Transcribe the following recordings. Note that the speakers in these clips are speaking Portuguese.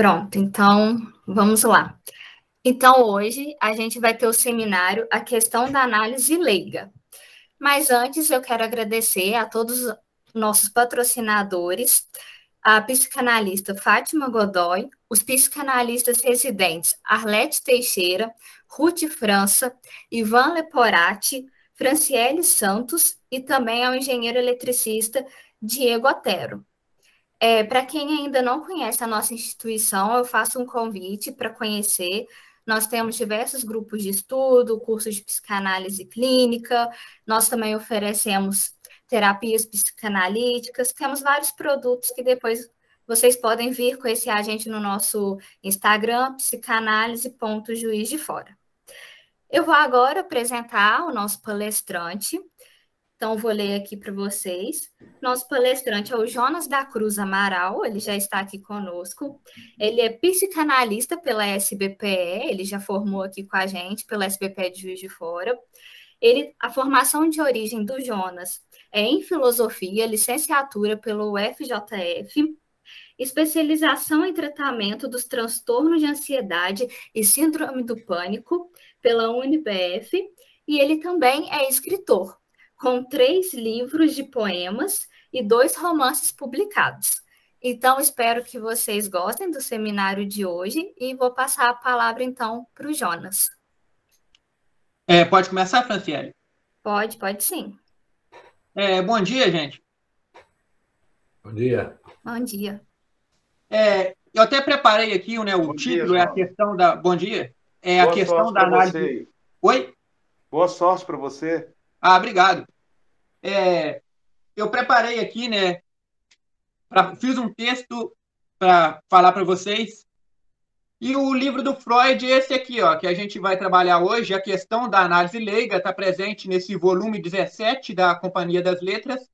Pronto, então vamos lá. Então, hoje a gente vai ter o seminário A Questão da Análise Leiga. Mas antes eu quero agradecer a todos os nossos patrocinadores, a psicanalista Fátima Godoy, os psicanalistas residentes Arlete Teixeira, Ruth França, Ivan Leporati, Franciele Santos e também ao engenheiro eletricista Diego Otero. Para quem ainda não conhece a nossa instituição, eu faço um convite para conhecer. Nós temos diversos grupos de estudo, cursos de psicanálise clínica, nós também oferecemos terapias psicanalíticas, temos vários produtos que depois vocês podem vir conhecer a gente no nosso Instagram, psicanálise.juizdefora. Eu vou agora apresentar o nosso palestrante. Então, vou ler aqui para vocês. Nosso palestrante é o Jonas da Cruz Amaral, ele já está aqui conosco. Ele é psicanalista pela SBPE, ele já formou aqui com a gente pela SBPE de Juiz de Fora. A formação de origem do Jonas é em filosofia, licenciatura pelo UFJF, especialização em tratamento dos transtornos de ansiedade e síndrome do pânico pela UniBF, e ele também é escritor, com 3 livros de poemas e 2 romances publicados. Então, espero que vocês gostem do seminário de hoje e vou passar a palavra, então, para o Jonas. Pode começar, Franciele? Pode sim. Bom dia, gente. Bom dia. Bom dia. Eu até preparei aqui, né, o título, a questão da... Bom dia. A questão da análise... Você. Oi? Boa sorte para você. Obrigado. Eu preparei aqui, né? Fiz um texto para falar para vocês. E o livro do Freud, esse aqui, ó, que a gente vai trabalhar hoje, A Questão da Análise Leiga, está presente nesse volume 17 da Companhia das Letras.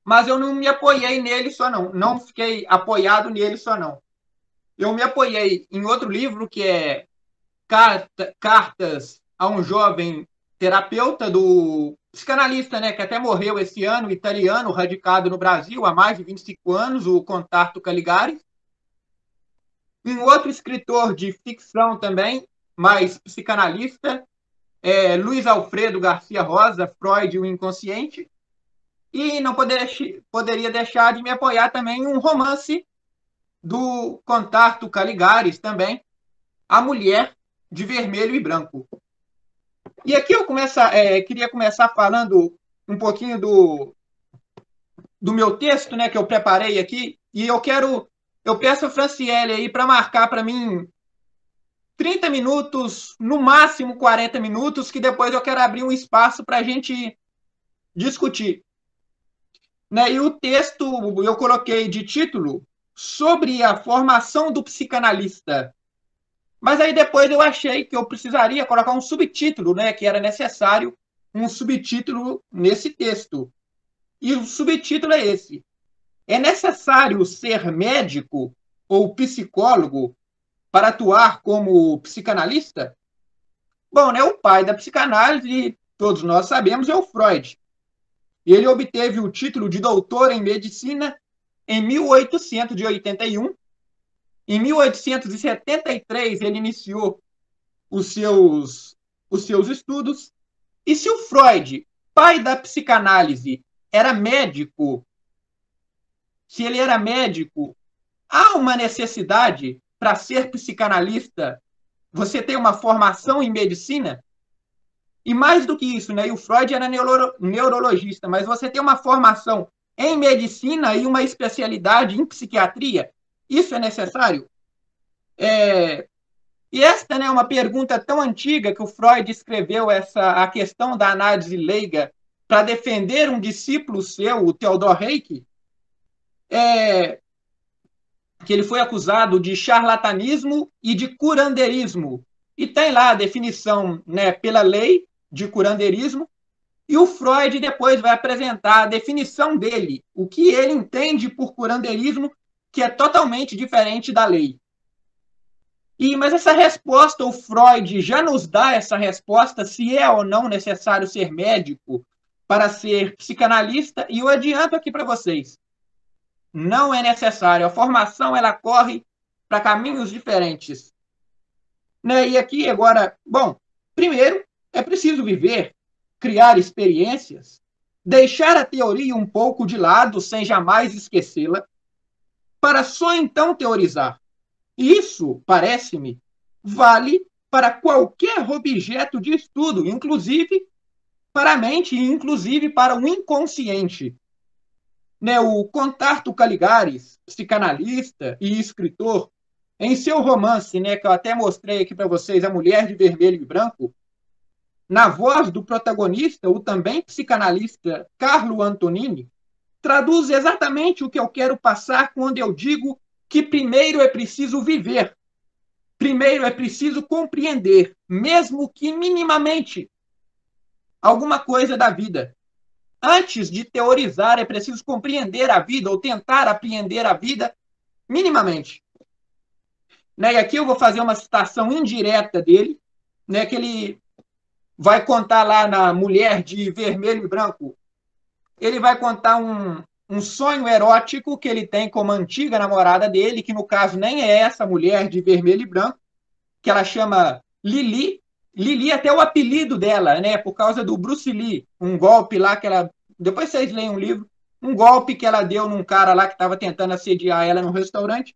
Mas eu não me apoiei nele só, não. Não fiquei apoiado nele só, não. Eu me apoiei em outro livro, que é Cartas a um Jovem Terapeuta, do psicanalista, né, que até morreu esse ano, italiano, radicado no Brasil há mais de 25 anos, o Contarto Caligari. Um outro escritor de ficção também, mais psicanalista, Luiz Alfredo Garcia Rosa, Freud e o Inconsciente. E não poderia deixar de me apoiar também em um romance do Contarto Caligares também, A Mulher de Vermelho e Branco. E aqui eu queria começar falando um pouquinho do meu texto, né, que eu preparei aqui, e eu peço a Franciele aí para marcar para mim 30 minutos, no máximo 40 minutos, que depois eu quero abrir um espaço para a gente discutir. Né? E o texto eu coloquei de título sobre a formação do psicanalista. Mas aí depois eu achei que eu precisaria colocar um subtítulo, né, que era necessário um subtítulo nesse texto. E o subtítulo é esse: é necessário ser médico ou psicólogo para atuar como psicanalista? Bom, né, o pai da psicanálise, todos nós sabemos, é o Freud. Ele obteve o título de doutor em medicina em 1881. Em 1873, ele iniciou os seus estudos. E se o Freud, pai da psicanálise, era médico, se ele era médico, há uma necessidade para ser psicanalista, você ter uma formação em medicina? E mais do que isso, né? E o Freud era neurologista, mas você tem uma formação em medicina e uma especialidade em psiquiatria, isso é necessário? E esta, né, é uma pergunta tão antiga que o Freud escreveu a questão da análise leiga para defender um discípulo seu, o Theodor Reik, que ele foi acusado de charlatanismo e de curandeirismo. E tem lá a definição, né, pela lei de curandeirismo, e o Freud depois vai apresentar a definição dele, o que ele entende por curandeirismo, que é totalmente diferente da lei. Mas essa resposta, o Freud já nos dá essa resposta, se é ou não necessário ser médico para ser psicanalista, e eu adianto aqui para vocês: não é necessário. A formação ela corre para caminhos diferentes. Né? E aqui agora, bom, primeiro é preciso viver, criar experiências, deixar a teoria um pouco de lado sem jamais esquecê-la, para só então teorizar. Isso, parece-me, vale para qualquer objeto de estudo, inclusive para a mente e inclusive para o inconsciente. Né, o Contarto Caligaris, psicanalista e escritor, em seu romance, né, que eu até mostrei aqui para vocês, A Mulher de Vermelho e Branco, na voz do protagonista, o também psicanalista Carlo Antonini, traduz exatamente o que eu quero passar quando eu digo que primeiro é preciso viver, primeiro é preciso compreender, mesmo que minimamente, alguma coisa da vida. Antes de teorizar, é preciso compreender a vida ou tentar apreender a vida minimamente. Né? E aqui eu vou fazer uma citação indireta dele, né, que ele vai contar lá na Mulher de Vermelho e Branco. Ele vai contar um sonho erótico que ele tem com uma antiga namorada dele, que no caso nem é essa mulher de vermelho e branco, que ela chama Lili. Lili até o apelido dela, né, por causa do Bruce Lee, um golpe lá que ela... Depois vocês leem um livro, um golpe que ela deu num cara lá que estava tentando assediar ela no restaurante.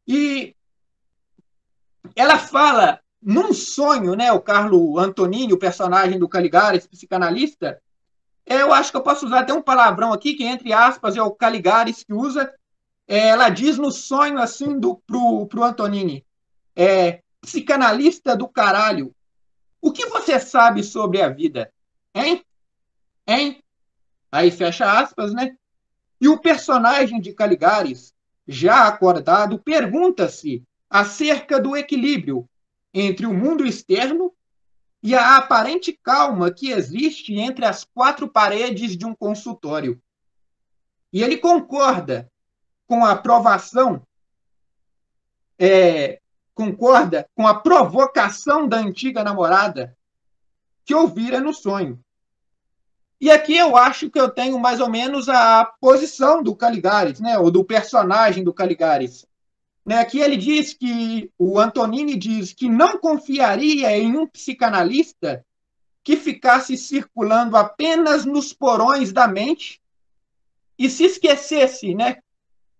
E ela fala, num sonho, né, o Carlo Antonini, o personagem do Caligaris, psicanalista, eu acho que eu posso usar até um palavrão aqui, que entre aspas é o Caligaris que usa, ela diz no sonho assim pro Antonini, psicanalista do caralho, o que você sabe sobre a vida? Hein? Hein? Aí fecha aspas, né? E o personagem de Caligaris, já acordado, pergunta-se acerca do equilíbrio entre o mundo externo e a aparente calma que existe entre as quatro paredes de um consultório. E ele concorda com a provação, concorda com a provocação da antiga namorada que ouvira no sonho. E aqui eu acho que eu tenho mais ou menos a posição do Caligaris, né, ou do personagem do Caligaris. Né, aqui ele diz que, o Antonini diz que não confiaria em um psicanalista que ficasse circulando apenas nos porões da mente e se esquecesse, né,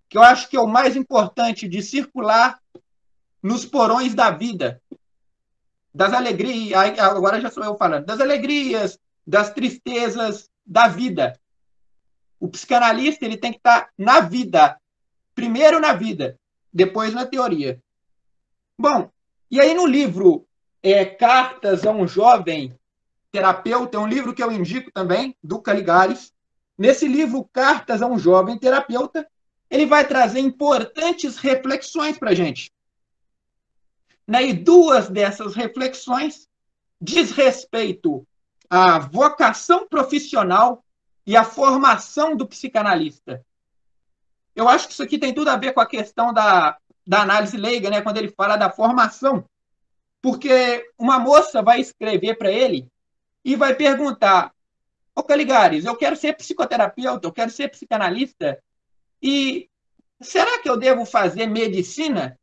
que eu acho que é o mais importante, de circular nos porões da vida, das alegrias, agora já sou eu falando, das alegrias, das tristezas da vida. O psicanalista ele tem que estar na vida, primeiro na vida, depois na teoria. Bom, e aí no livro Cartas a um Jovem Terapeuta, é um livro que eu indico também, do Caligaris. Nesse livro, Cartas a um Jovem Terapeuta, ele vai trazer importantes reflexões para a gente. E duas dessas reflexões diz respeito à vocação profissional e à formação do psicanalista. Eu acho que isso aqui tem tudo a ver com a questão da análise leiga, né, quando ele fala da formação. Porque uma moça vai escrever para ele e vai perguntar: ô Caligaris, eu quero ser psicoterapeuta, eu quero ser psicanalista, e será que eu devo fazer medicina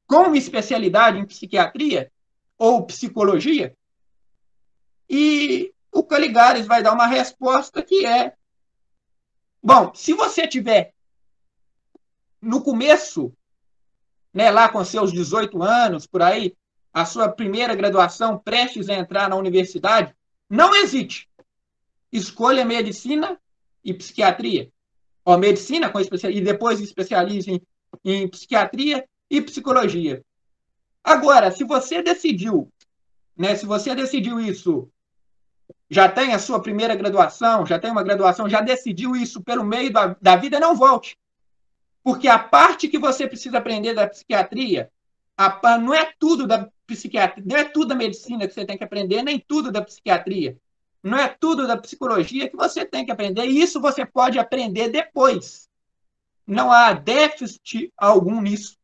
com especialidade em psiquiatria ou psicologia? E o Caligaris vai dar uma resposta que é: bom, se você tiver no começo, né, lá com seus 18 anos, por aí, a sua primeira graduação, prestes a entrar na universidade, não hesite. Escolha medicina e psiquiatria. Ou medicina com e depois especialize em psiquiatria e psicologia. Agora, se você decidiu, né, se você decidiu isso, já tem a sua primeira graduação, já tem uma graduação, já decidiu isso pelo meio da vida, não volte. Porque a parte que você precisa aprender da psiquiatria, não é tudo da psiquiatria, não é tudo da medicina que você tem que aprender, nem tudo da psiquiatria. Não é tudo da psicologia que você tem que aprender, e isso você pode aprender depois. Não há déficit algum nisso.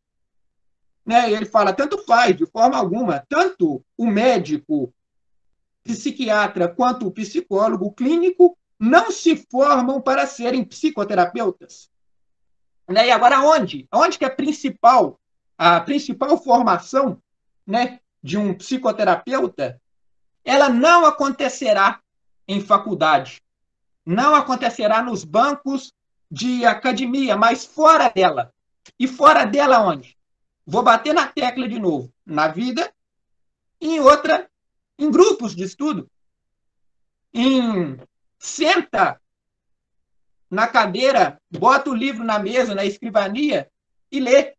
Né? Ele fala, tanto faz, de forma alguma, tanto o médico, psiquiatra, quanto o psicólogo clínico não se formam para serem psicoterapeutas. Né? E agora onde? Onde que é principal a principal formação, né, de um psicoterapeuta, ela não acontecerá em faculdade, não acontecerá nos bancos de academia, mas fora dela. E fora dela onde? Vou bater na tecla de novo. Na vida, em outra, em grupos de estudo. Senta na cadeira, bota o livro na mesa, na escrivania e lê.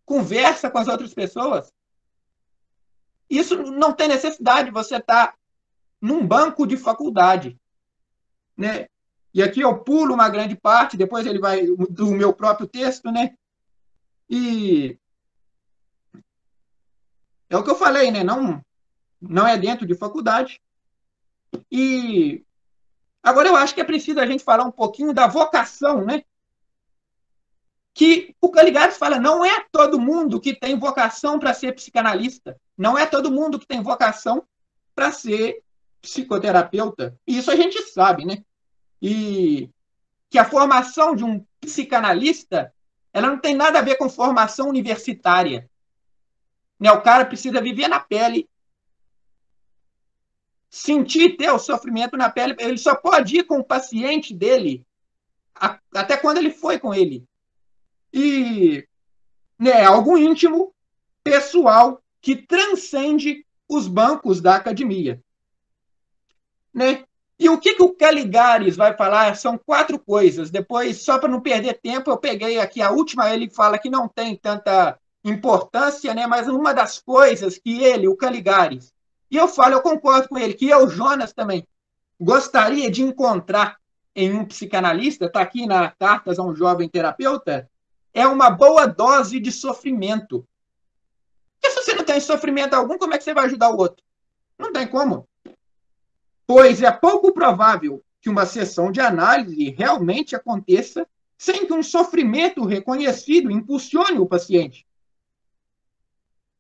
Conversa com as outras pessoas. Isso não tem necessidade de você estar num banco de faculdade, né? E aqui eu pulo uma grande parte, depois ele vai do meu próprio texto, né? E é o que eu falei, né? Não é dentro de faculdade. E agora eu acho que é preciso a gente falar um pouquinho da vocação, né? Que o Caligares fala, não é todo mundo que tem vocação para ser psicanalista, não é todo mundo que tem vocação para ser psicoterapeuta. E isso a gente sabe, né? E que a formação de um psicanalista, ela não tem nada a ver com formação universitária. Né? O cara precisa viver na pele, sentir, ter o sofrimento na pele. Ele só pode ir com o paciente dele até quando ele foi com ele. E, né, algo íntimo, pessoal, que transcende os bancos da academia. Né? E o que o Caligares vai falar são 4 coisas. Depois, só para não perder tempo, eu peguei aqui a última, ele fala que não tem tanta importância, né? Mas uma das coisas que ele, o Caligares, e eu falo, eu concordo com ele, que eu, Jonas, também gostaria de encontrar em um psicanalista, está aqui na Cartas a um Jovem Terapeuta, é uma boa dose de sofrimento. Porque se você não tem sofrimento algum, como é que você vai ajudar o outro? Não tem como. Pois é pouco provável que uma sessão de análise realmente aconteça sem que um sofrimento reconhecido impulsione o paciente.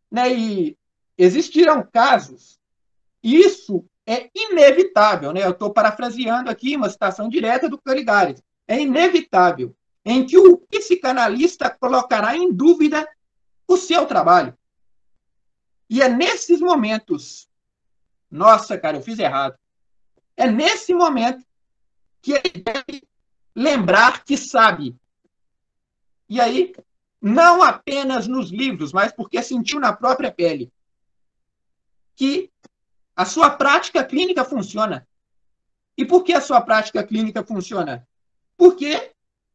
Né? E existirão casos, e isso é inevitável, né? Eu estou parafraseando aqui uma citação direta do Caligares, é inevitável, em que o psicanalista colocará em dúvida o seu trabalho. E é nesses momentos, nossa, cara, eu fiz errado. É nesse momento que ele deve lembrar que sabe. E aí, não apenas nos livros, mas porque sentiu na própria pele que a sua prática clínica funciona. E por que a sua prática clínica funciona? Porque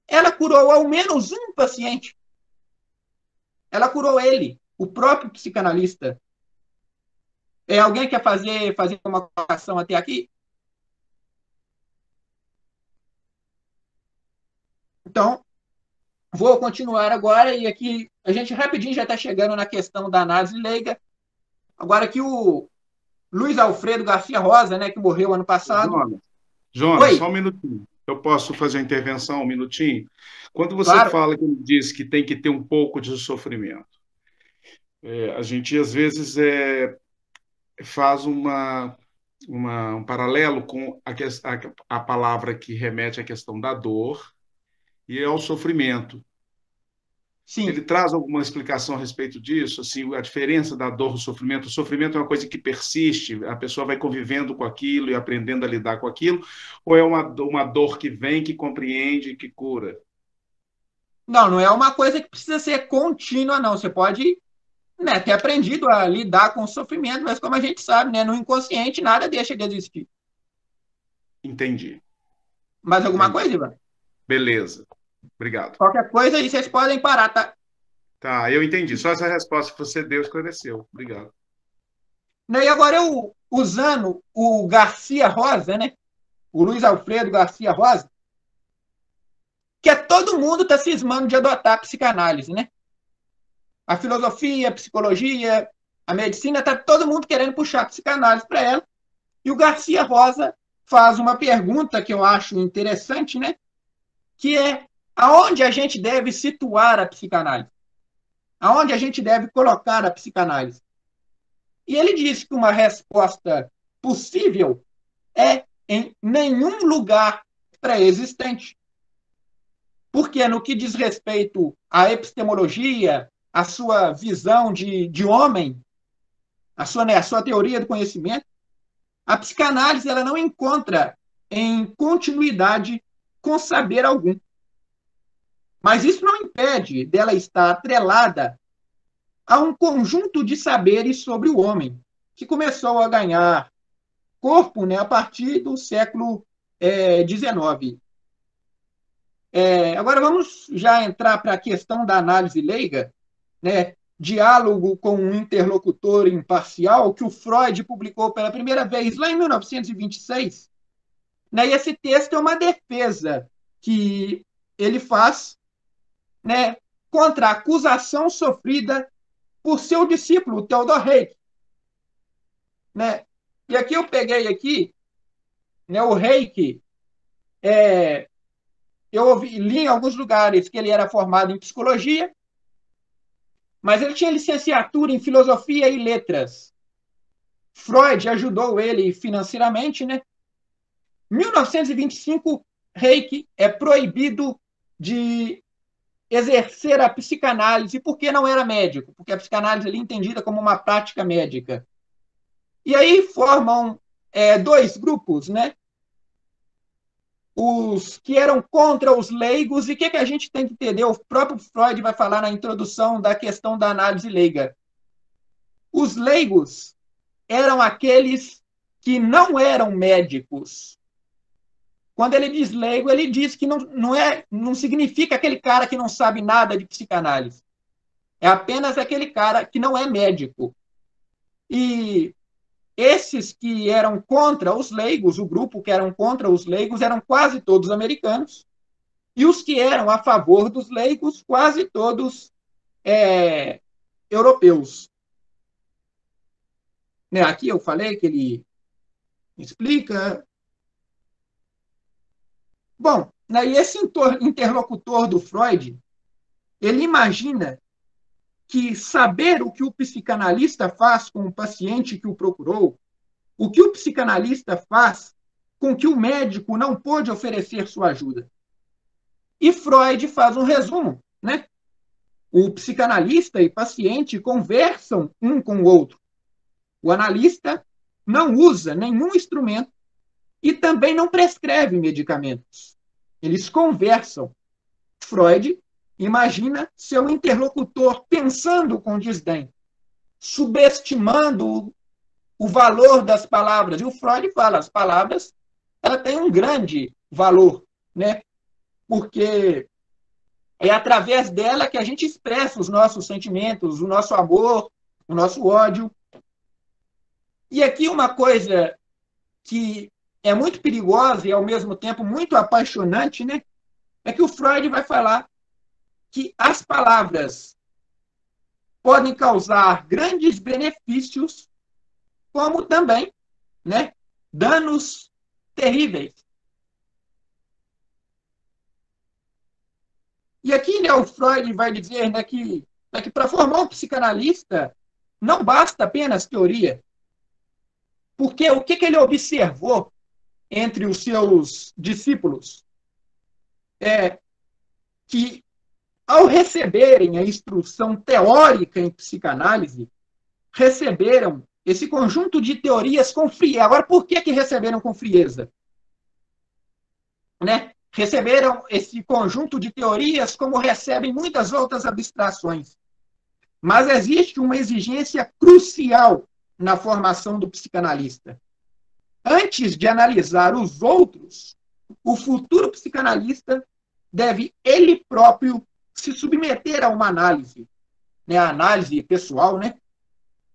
ela curou ao menos um paciente. Ela curou ele, o próprio psicanalista. Alguém quer fazer uma colocação até aqui? Então, vou continuar agora, e aqui a gente rapidinho já está chegando na questão da análise leiga. Agora que o Luiz Alfredo Garcia Rosa, né, que morreu ano passado. Jonas, só um minutinho. Eu posso fazer a intervenção um minutinho? Quando você fala que ele diz que tem que ter um pouco de sofrimento, a gente às vezes faz um paralelo com a palavra que remete à questão da dor e ao sofrimento. Sim. Ele traz alguma explicação a respeito disso? Assim, a diferença da dor do sofrimento? O sofrimento é uma coisa que persiste, a pessoa vai convivendo com aquilo e aprendendo a lidar com aquilo, ou é uma dor que vem, que compreende, que cura? Não é uma coisa que precisa ser contínua, não. Você pode, né, ter aprendido a lidar com o sofrimento, mas como a gente sabe, né, no inconsciente nada deixa de existir. Entendi. Mais alguma coisa, Ivan? Beleza. Obrigado. Qualquer coisa aí vocês podem parar, tá? Tá, eu entendi. Só essa resposta que você deu esclareceu. Obrigado. E agora eu, usando o Garcia Rosa, né? O Luiz Alfredo Garcia Rosa, que todo mundo está cismando de adotar a psicanálise, né? A filosofia, a psicologia, a medicina, está todo mundo querendo puxar a psicanálise para ela. E o Garcia Rosa faz uma pergunta que eu acho interessante, né? Que é: aonde a gente deve situar a psicanálise? Aonde a gente deve colocar a psicanálise? E ele diz que uma resposta possível é em nenhum lugar pré-existente. Porque no que diz respeito à epistemologia, a sua visão de homem, a sua teoria do conhecimento, a psicanálise ela não encontra em continuidade com saber algum. Mas isso não impede dela estar atrelada a um conjunto de saberes sobre o homem, que começou a ganhar corpo, né, a partir do século XIX. Agora vamos já entrar para a questão da análise leiga, né, diálogo com um interlocutor imparcial, que o Freud publicou pela primeira vez lá em 1926. Né, e esse texto é uma defesa que ele faz, né, contra a acusação sofrida por seu discípulo, Theodor Reik. Né? E aqui eu peguei aqui, né, o Reik, li em alguns lugares que ele era formado em psicologia, mas ele tinha licenciatura em filosofia e letras. Freud ajudou ele financeiramente, né? Em 1925, Reik é proibido de exercer a psicanálise porque não era médico, porque a psicanálise é entendida como uma prática médica. E aí formam dois grupos, né? Os que eram contra os leigos, e o que a gente tem que entender? O próprio Freud vai falar na introdução da questão da análise leiga. Os leigos eram aqueles que não eram médicos. Quando ele diz leigo, ele diz que não significa aquele cara que não sabe nada de psicanálise. É apenas aquele cara que não é médico. E esses que eram contra os leigos, o grupo que eram contra os leigos, eram quase todos americanos. E os que eram a favor dos leigos, quase todos europeus. Né, aqui eu falei que ele explica. Bom, né, e esse interlocutor do Freud, ele imagina que saber o que o psicanalista faz com o paciente que o procurou, o que o psicanalista faz com que o médico não pôde oferecer sua ajuda. E Freud faz um resumo, né? O psicanalista e paciente conversam um com o outro. O analista não usa nenhum instrumento e também não prescreve medicamentos. Eles conversam. Freud imagina seu interlocutor pensando com desdém, subestimando o valor das palavras. E o Freud fala, as palavras ela têm um grande valor, né? Porque é através dela que a gente expressa os nossos sentimentos, o nosso amor, o nosso ódio. E aqui uma coisa que é muito perigosa e, ao mesmo tempo, muito apaixonante, né? É que o Freud vai falar que as palavras podem causar grandes benefícios, como também, né, danos terríveis. E aqui, né, o Freud vai dizer, né, que para formar um psicanalista não basta apenas teoria. Porque o que ele observou entre os seus discípulos é que, ao receberem a instrução teórica em psicanálise, receberam esse conjunto de teorias com frieza. Agora, por que receberam com frieza? Né? Receberam esse conjunto de teorias como recebem muitas outras abstrações. Mas existe uma exigência crucial na formação do psicanalista. Antes de analisar os outros, o futuro psicanalista deve ele próprio se submeter a uma análise, né? A análise pessoal, né?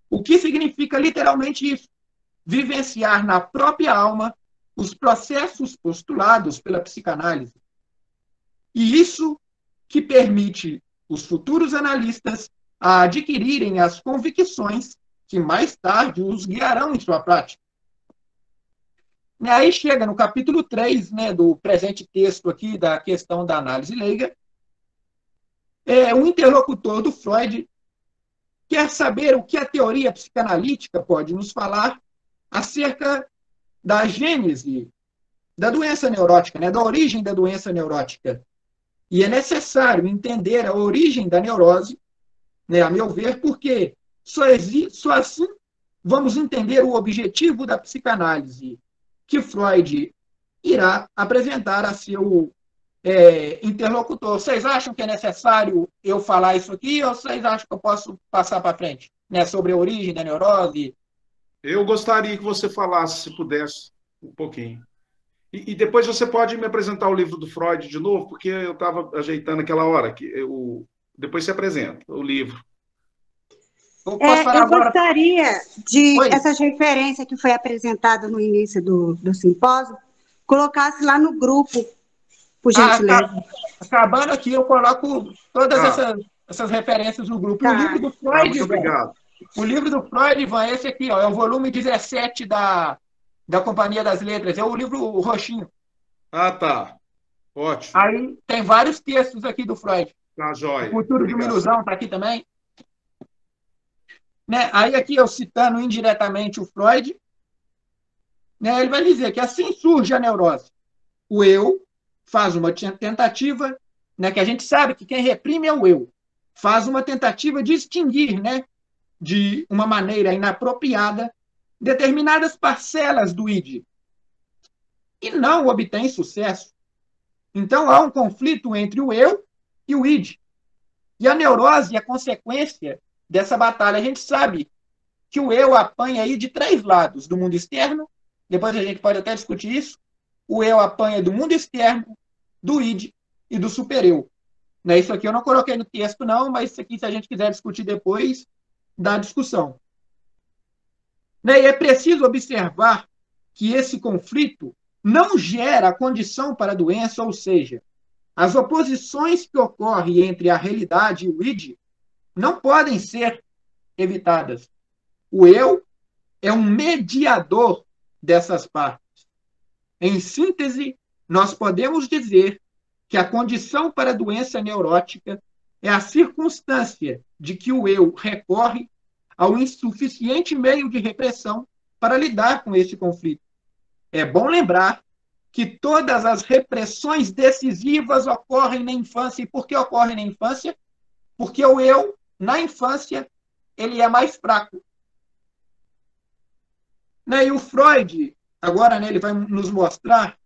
O que significa literalmente isso? Vivenciar na própria alma os processos postulados pela psicanálise. E isso que permite os futuros analistas a adquirirem as convicções que mais tarde os guiarão em sua prática. E aí chega no capítulo 3, né, do presente texto aqui, da questão da análise leiga, o interlocutor do Freud quer saber o que a teoria psicanalítica pode nos falar acerca da gênese da doença neurótica, né, da origem da doença neurótica. E é necessário entender a origem da neurose, né, a meu ver, porque só assim vamos entender o objetivo da psicanálise que Freud irá apresentar a seu interlocutor. Vocês acham que é necessário eu falar isso aqui ou vocês acham que eu posso passar para frente, né, sobre a origem da neurose? Eu gostaria que você falasse, se pudesse, um pouquinho. E depois você pode me apresentar o livro do Freud de novo, porque eu estava ajeitando aquela hora. Depois você apresenta o livro. Eu gostaria de Oi. essas referências que foi apresentada no início do simpósio, colocasse lá no grupo, por gentileza. Acabando aqui, eu coloco todas essas referências no grupo. O livro do Freud, muito obrigado. O livro do Freud, Ivan, esse aqui, ó, é o volume 17 da Companhia das Letras, é o livro roxinho. Ah, tá. Ótimo. Aí tem vários textos aqui do Freud. Tá, jóia. O Futuro de uma Ilusão está aqui também. Né? Aí aqui eu citando indiretamente o Freud, né, ele vai dizer que assim surge a neurose. O eu faz uma tentativa, né, que a gente sabe que quem reprime é o eu, faz uma tentativa de extinguir, né, de uma maneira inapropriada, determinadas parcelas do id. E não obtém sucesso. Então há um conflito entre o eu e o id. E a neurose é a consequência dessa batalha. A gente sabe que o eu apanha aí de 3 lados, do mundo externo, depois a gente pode até discutir isso, o eu apanha do mundo externo, do id e do supereu. Né, isso aqui eu não coloquei no texto não, mas isso aqui, se a gente quiser discutir depois, dá discussão. Né, e é preciso observar que esse conflito não gera a condição para a doença, ou seja, as oposições que ocorrem entre a realidade e o id não podem ser evitadas. O eu é um mediador dessas partes. Em síntese, nós podemos dizer que a condição para a doença neurótica é a circunstância de que o eu recorre ao insuficiente meio de repressão para lidar com este conflito. É bom lembrar que todas as repressões decisivas ocorrem na infância. E por que ocorrem na infância? Porque o eu, na infância, ele é mais fraco. E o Freud, agora, né, ele vai nos mostrar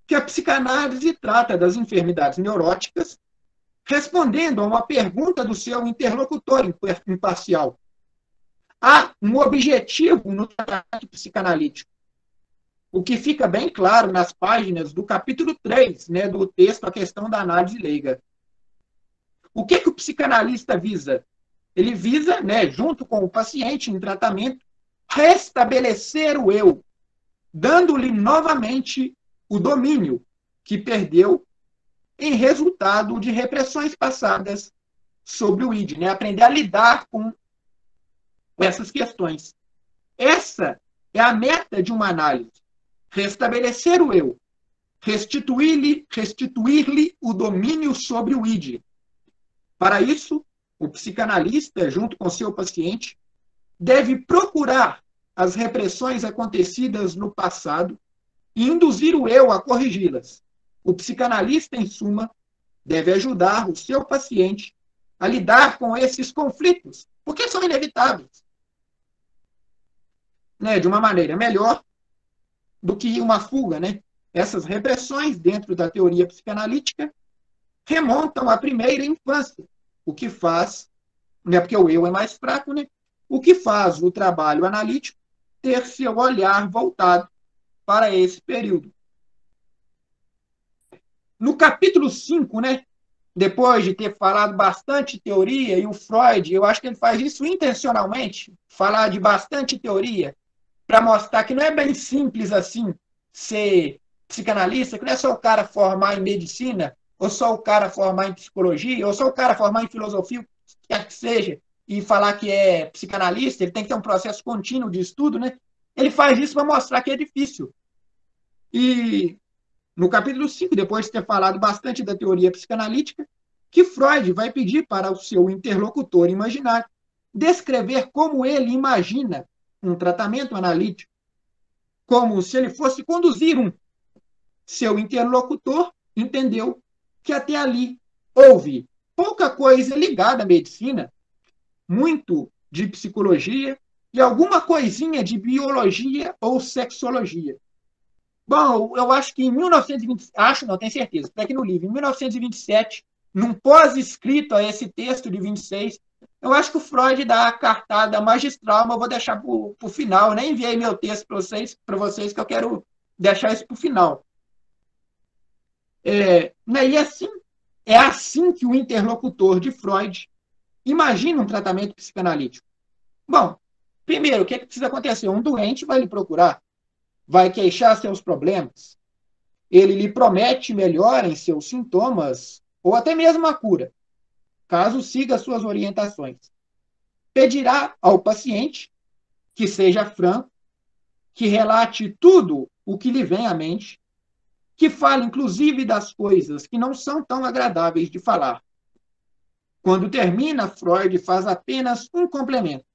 que a psicanálise trata das enfermidades neuróticas respondendo a uma pergunta do seu interlocutor imparcial. Há um objetivo no tratamento psicanalítico, o que fica bem claro nas páginas do capítulo 3, né, do texto A Questão da Análise Leiga. O que o psicanalista visa? Ele visa, né, junto com o paciente em tratamento, restabelecer o eu, dando-lhe novamente o domínio que perdeu em resultado de repressões passadas sobre o id, né? Aprender a lidar com essas questões. Essa é a meta de uma análise. Restabelecer o eu, restituir-lhe o domínio sobre o id. Para isso, o psicanalista, junto com seu paciente, deve procurar as repressões acontecidas no passado e induzir o eu a corrigi-las. O psicanalista, em suma, deve ajudar o seu paciente a lidar com esses conflitos, porque são inevitáveis, né, de uma maneira melhor do que uma fuga. Né? Essas repressões, dentro da teoria psicanalítica, remontam à primeira infância, o que faz, né, porque o eu é mais fraco, né, o que faz o trabalho analítico ter seu olhar voltado para esse período. No capítulo 5, né, depois de ter falado bastante teoria, e o Freud, eu acho que ele faz isso intencionalmente, falar de bastante teoria, para mostrar que não é bem simples assim ser psicanalista, que não é só o cara formar em medicina, ou só o cara formar em psicologia, ou só o cara formar em filosofia, o que quer que seja, e falar que é psicanalista, ele tem que ter um processo contínuo de estudo, né? Ele faz isso para mostrar que é difícil. E no capítulo 5, depois de ter falado bastante da teoria psicanalítica, que Freud vai pedir para o seu interlocutor imaginário descrever como ele imagina um tratamento analítico, como se ele fosse conduzir um. Seu interlocutor entendeu que até ali houve pouca coisa ligada à medicina, muito de psicologia e alguma coisinha de biologia ou sexologia. Bom, eu acho que em 1920, acho não, tenho certeza, está aqui no livro, em 1927, num pós-escrito a esse texto de 26, eu acho que o Freud dá a cartada magistral, mas eu vou deixar para o final. Eu nem enviei meu texto para vocês, que eu quero deixar isso para o final. E assim, é assim que o interlocutor de Freud imagina um tratamento psicanalítico. Bom, primeiro, o que precisa acontecer? Um doente vai lhe procurar, vai queixar seus problemas, ele lhe promete melhora em seus sintomas, ou até mesmo a cura, caso siga suas orientações. Pedirá ao paciente que seja franco, que relate tudo o que lhe vem à mente, que fale inclusive das coisas que não são tão agradáveis de falar. Quando termina, Freud faz apenas um complemento.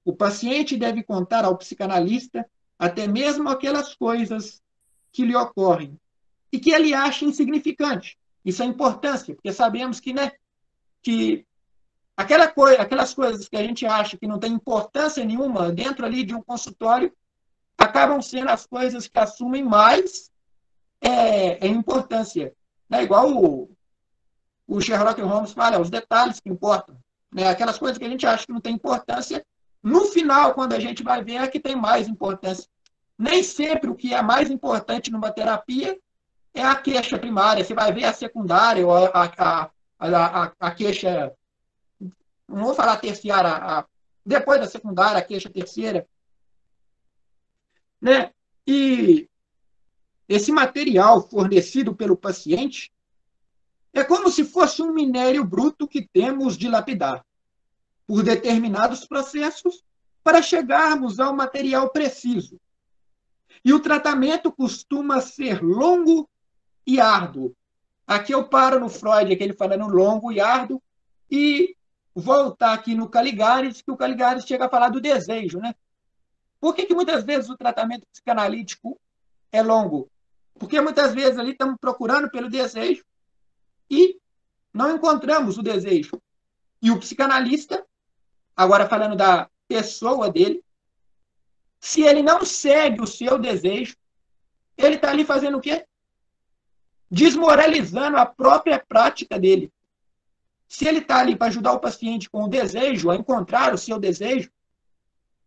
O paciente deve contar ao psicanalista até mesmo aquelas coisas que lhe ocorrem e que ele acha insignificante. Isso é importância, porque sabemos que aquelas coisas que a gente acha que não tem importância nenhuma dentro ali de um consultório acabam sendo as coisas que assumem mais importância. Né? Igual o Sherlock Holmes fala, os detalhes que importam. Né? Aquelas coisas que a gente acha que não tem importância, no final, quando a gente vai ver, é que tem mais importância. Nem sempre o que é mais importante numa terapia é a queixa primária. Você vai ver a secundária ou a queixa, não vou falar terciária, depois da secundária, a queixa terceira. Né? E esse material fornecido pelo paciente é como se fosse um minério bruto que temos de lapidar por determinados processos para chegarmos ao material preciso. E o tratamento costuma ser longo e árduo. Aqui eu paro no Freud, aquele falando longo e árduo, e voltar aqui no Caligares, que o Caligares chega a falar do desejo. Né? Por que muitas vezes o tratamento psicanalítico é longo? Porque muitas vezes ali estamos procurando pelo desejo e não encontramos o desejo. E o psicanalista, agora falando da pessoa dele, se ele não segue o seu desejo, ele está ali fazendo o quê? Desmoralizando a própria prática dele. Se ele está ali para ajudar o paciente com o desejo, a encontrar o seu desejo,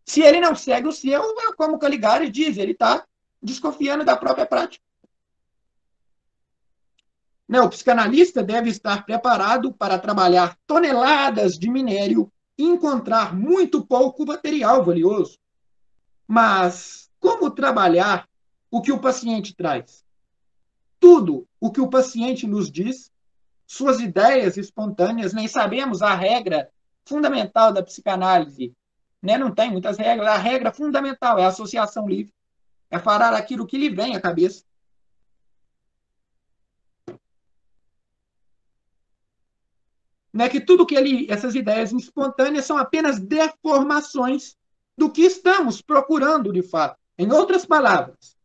se ele não segue o seu, como o Caligares diz, ele está desconfiando da própria prática. O psicanalista deve estar preparado para trabalhar toneladas de minério e encontrar muito pouco material valioso. Mas como trabalhar o que o paciente traz? Tudo o que o paciente nos diz, suas ideias espontâneas, nem sabemos a regra fundamental da psicanálise. Né? Não tem muitas regras. A regra fundamental é a associação livre. É falar aquilo que lhe vem à cabeça. Né? Que tudo que essas ideias espontâneas são apenas deformações do que estamos procurando de fato. Em outras palavras,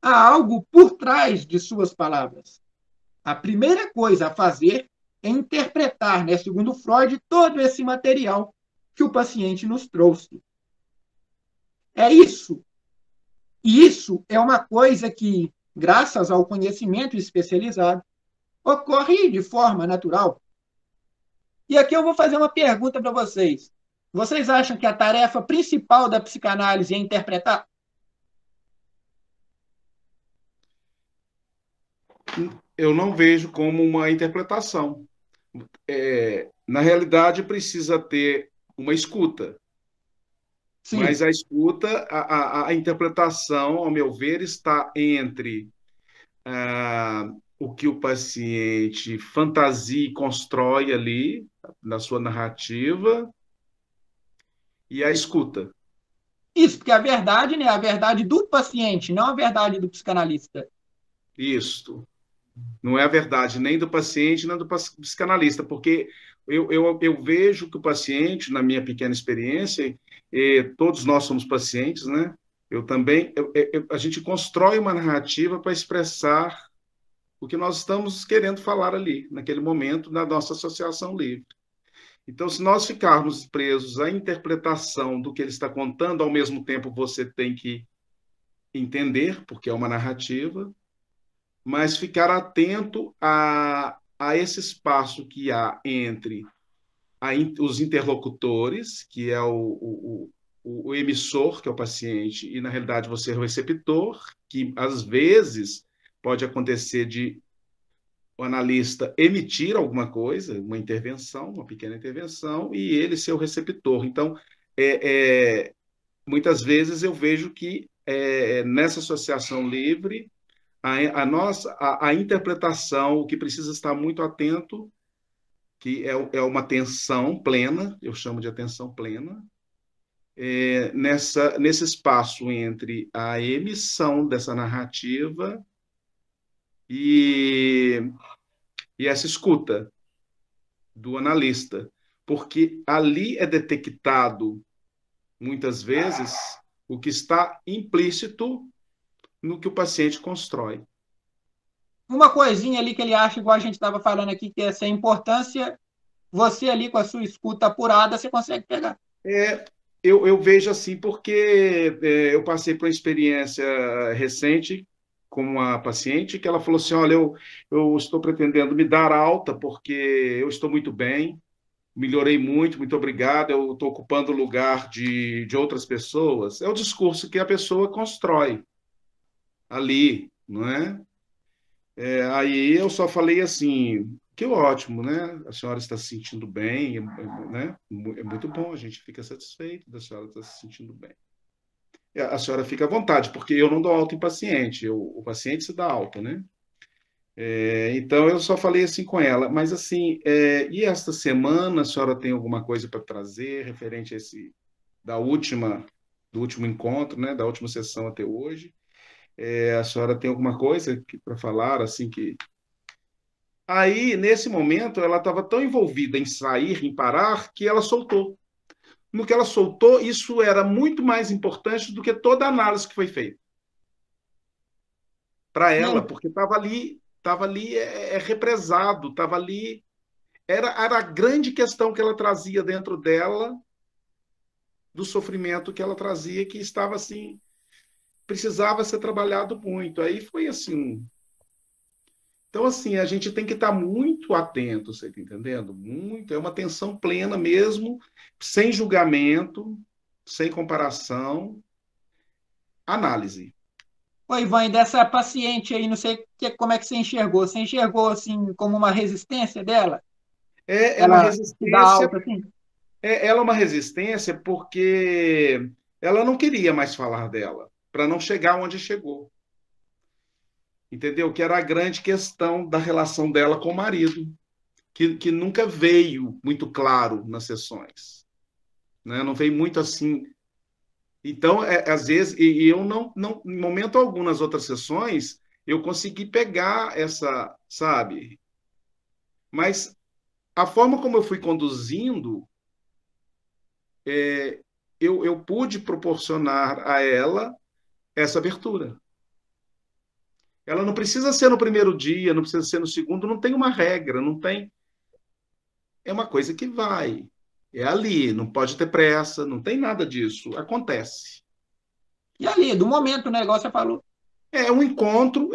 há algo por trás de suas palavras. A primeira coisa a fazer é interpretar, né, segundo Freud, todo esse material que o paciente nos trouxe. É isso. E isso é uma coisa que, graças ao conhecimento especializado, ocorre de forma natural. E aqui eu vou fazer uma pergunta para vocês. Vocês acham que a tarefa principal da psicanálise é interpretar? Eu não vejo como uma interpretação. Na realidade, precisa ter uma escuta. Sim. Mas a escuta, a interpretação, ao meu ver, está entre o que o paciente fantasia e constrói ali na sua narrativa e a escuta. Isso, porque a verdade, né, é a verdade do paciente, não a verdade do psicanalista. Isso. Não é a verdade nem do paciente, nem do psicanalista, porque eu vejo que o paciente, na minha pequena experiência, todos nós somos pacientes, né? A gente constrói uma narrativa para expressar o que nós estamos querendo falar ali, naquele momento, na nossa associação livre. Então, se nós ficarmos presos à interpretação do que ele está contando, ao mesmo tempo você tem que entender, porque é uma narrativa, mas ficar atento a esse espaço que há entre os interlocutores, que é o emissor, que é o paciente, e, na realidade, você é o receptor, que, às vezes, pode acontecer de o analista emitir alguma coisa, uma intervenção, uma pequena intervenção, e ele ser o receptor. Então, muitas vezes eu vejo que nessa associação livre, a interpretação, o que precisa estar muito atento, que é uma atenção plena, eu chamo de atenção plena, nesse espaço entre a emissão dessa narrativa e essa escuta do analista, porque ali é detectado, muitas vezes, o que está implícito no que o paciente constrói. Uma coisinha ali que ele acha, igual a gente estava falando aqui, que essa importância, você ali com a sua escuta apurada, você consegue pegar. Eu vejo assim, porque eu passei por uma experiência recente com uma paciente que ela falou assim, olha, eu estou pretendendo me dar alta porque eu estou muito bem, melhorei muito, muito obrigado, eu estou ocupando o lugar de outras pessoas. É o discurso que a pessoa constrói ali, não é? Aí eu só falei assim, que ótimo, né? A senhora está se sentindo bem, né? É muito bom, a gente fica satisfeito da senhora estar se sentindo bem. A senhora fica à vontade, porque eu não dou alta em paciente, o paciente se dá alta, né? Então eu só falei assim com ela, mas assim, e esta semana a senhora tem alguma coisa para trazer referente a do último encontro, né? Da última sessão até hoje? A senhora tem alguma coisa para falar, assim, que... Aí, nesse momento, ela estava tão envolvida em sair, em parar, que ela soltou. No que ela soltou, isso era muito mais importante do que toda a análise que foi feita. Para ela, porque estava ali represado, estava ali... Era a grande questão que ela trazia dentro dela, do sofrimento que ela trazia, que estava assim... precisava ser trabalhado muito. Aí foi assim. Então, assim, a gente tem que estar muito atento, você está entendendo? Muito, é uma atenção plena mesmo, sem julgamento, sem comparação. Análise. Oi, Ivan, e dessa paciente aí, não sei como é que você enxergou. Você enxergou, assim, como uma resistência dela? É uma resistência. Alta, assim? Ela é uma resistência porque ela não queria mais falar dela, para não chegar onde chegou. Entendeu? Que era a grande questão da relação dela com o marido, que nunca veio muito claro nas sessões. Né? Não veio muito assim. Então, às vezes, e eu não, em momento algum nas outras sessões, eu consegui pegar essa, sabe? Mas a forma como eu fui conduzindo, eu pude proporcionar a ela essa abertura. Ela não precisa ser no primeiro dia, não precisa ser no segundo, não tem uma regra, não tem. É uma coisa que vai. É ali, não pode ter pressa, não tem nada disso. Acontece. E ali, do momento, o negócio você falou. É um encontro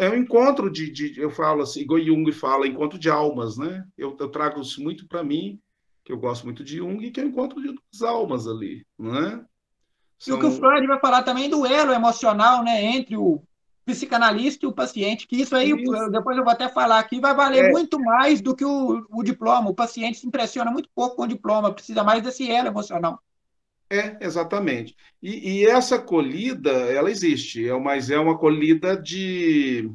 eu falo assim, igual Jung fala, encontro de almas, né? Eu trago isso muito para mim, que eu gosto muito de Jung, que é o encontro de duas almas ali, não é? E o que o Freud vai falar também do elo emocional, né, entre o psicanalista e o paciente, que isso aí, depois eu vou até falar aqui, vai valer muito mais do que o diploma. O paciente se impressiona muito pouco com o diploma, precisa mais desse elo emocional. Exatamente. E essa acolhida, ela existe, mas é uma acolhida de...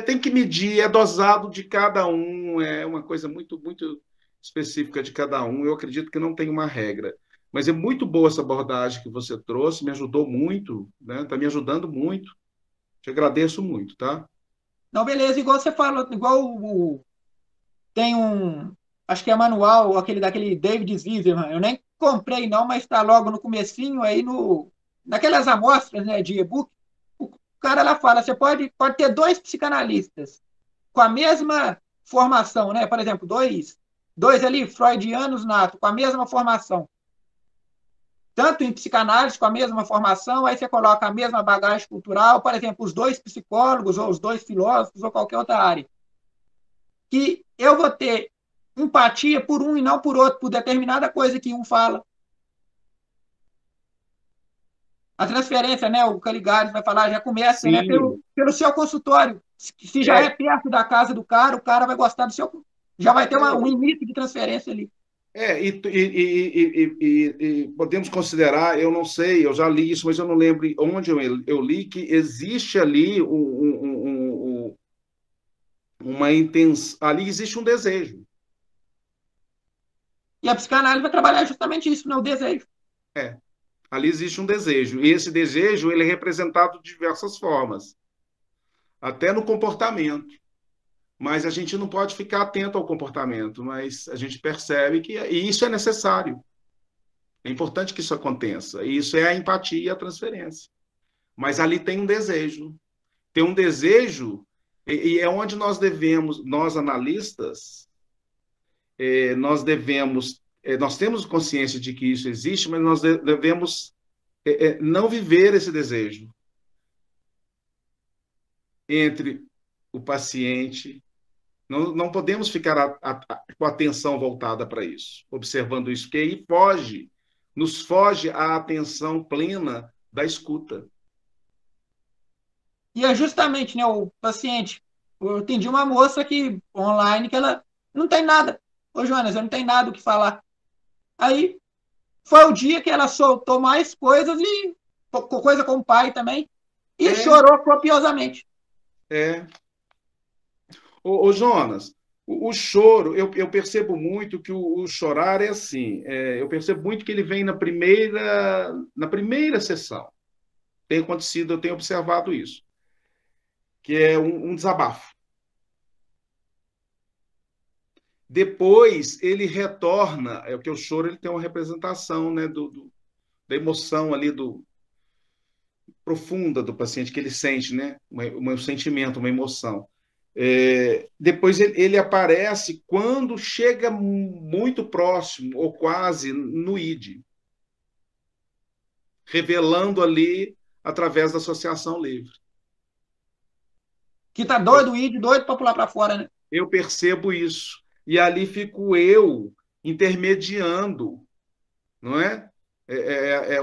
tem que medir, é dosado de cada um, é uma coisa muito, muito específica de cada um. Eu acredito que não tem uma regra. Mas é muito boa essa abordagem que você trouxe, me ajudou muito, né? Está me ajudando muito. Te agradeço muito, tá? Não, beleza, igual você falou, igual tem acho que é manual, daquele David Zizelman, eu nem comprei não, mas está logo no comecinho aí, naquelas amostras, né, de e-book, o cara lá fala, você pode ter dois psicanalistas com a mesma formação, né, por exemplo, dois dois ali freudianos nato, com a mesma formação, tanto em psicanálise, com a mesma formação, aí você coloca a mesma bagagem cultural, por exemplo, os dois psicólogos, ou os dois filósofos, ou qualquer outra área, que eu vou ter empatia por um e não por outro, por determinada coisa que um fala. A transferência, né, o Caligares vai falar, já começa, né, pelo seu consultório. Se já é perto da casa do cara, o cara vai gostar do seu... Já vai ter um início de transferência ali. Podemos considerar, eu não sei, eu já li isso, mas eu não lembro onde eu li, que existe ali uma intenção, ali existe um desejo. E a psicanálise vai trabalhar justamente isso, né, o desejo. Ali existe um desejo, e esse desejo ele é representado de diversas formas, até no comportamento. Mas a gente não pode ficar atento ao comportamento, mas a gente percebe que e isso é necessário. É importante que isso aconteça. E isso é a empatia e a transferência. Mas ali tem um desejo. Tem um desejo, e é onde nós devemos, nós analistas, nós temos consciência de que isso existe, mas nós devemos não viver esse desejo entre o paciente. Não podemos ficar com a atenção voltada para isso, observando isso, porque aí nos foge a atenção plena da escuta. E é justamente, né, o paciente. Eu atendi uma moça aqui online que ela não tem nada. Ô, Jonas, eu não tenho nada o que falar. Aí foi o dia que ela soltou mais coisas e coisa com o pai também e chorou copiosamente. Ô Jonas, o choro, eu percebo muito que o chorar é assim, eu percebo muito que ele vem na primeira sessão. Tem acontecido, eu tenho observado isso, que é um desabafo. Depois ele retorna, que o choro ele tem uma representação, né, da emoção ali profunda do paciente que ele sente, né, um sentimento, uma emoção. Depois ele aparece quando chega muito próximo, ou quase, no ID, revelando ali através da associação livre. Que tá doido, o ID, doido para pular para fora, né? Eu percebo isso. E ali fico eu intermediando, não é?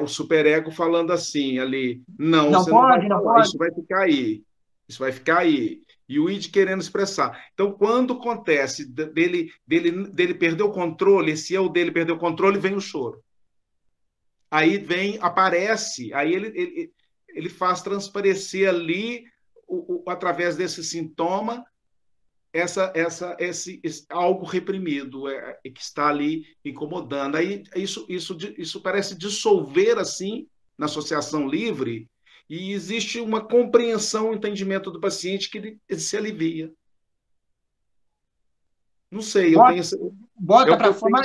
O superego falando assim, ali, não você pode, não vai falar, isso vai ficar aí. Isso vai ficar aí. E o ID querendo expressar. Então, quando acontece dele perder o controle, esse eu dele perder o controle, vem o choro. Aí aparece, aí ele faz transparecer ali, através desse sintoma, esse algo reprimido, que está ali incomodando. Aí isso parece dissolver, assim, na associação livre, e existe uma compreensão, um entendimento do paciente que ele se alivia. Não sei, bota para fora.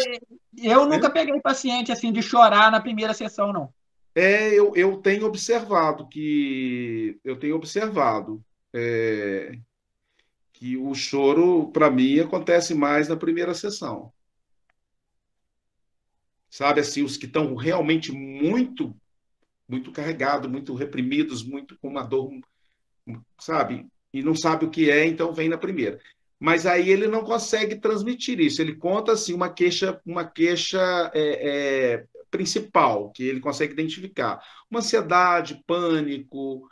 Eu nunca peguei paciente assim de chorar na primeira sessão, não. Eu tenho observado que o choro, para mim, acontece mais na primeira sessão. Sabe, assim, os que estão realmente muito carregados, muito reprimidos, muito com uma dor, sabe? E não sabe o que é, então vem na primeira. Mas aí ele não consegue transmitir isso. Ele conta, assim, uma queixa principal, que ele consegue identificar. Uma ansiedade, pânico,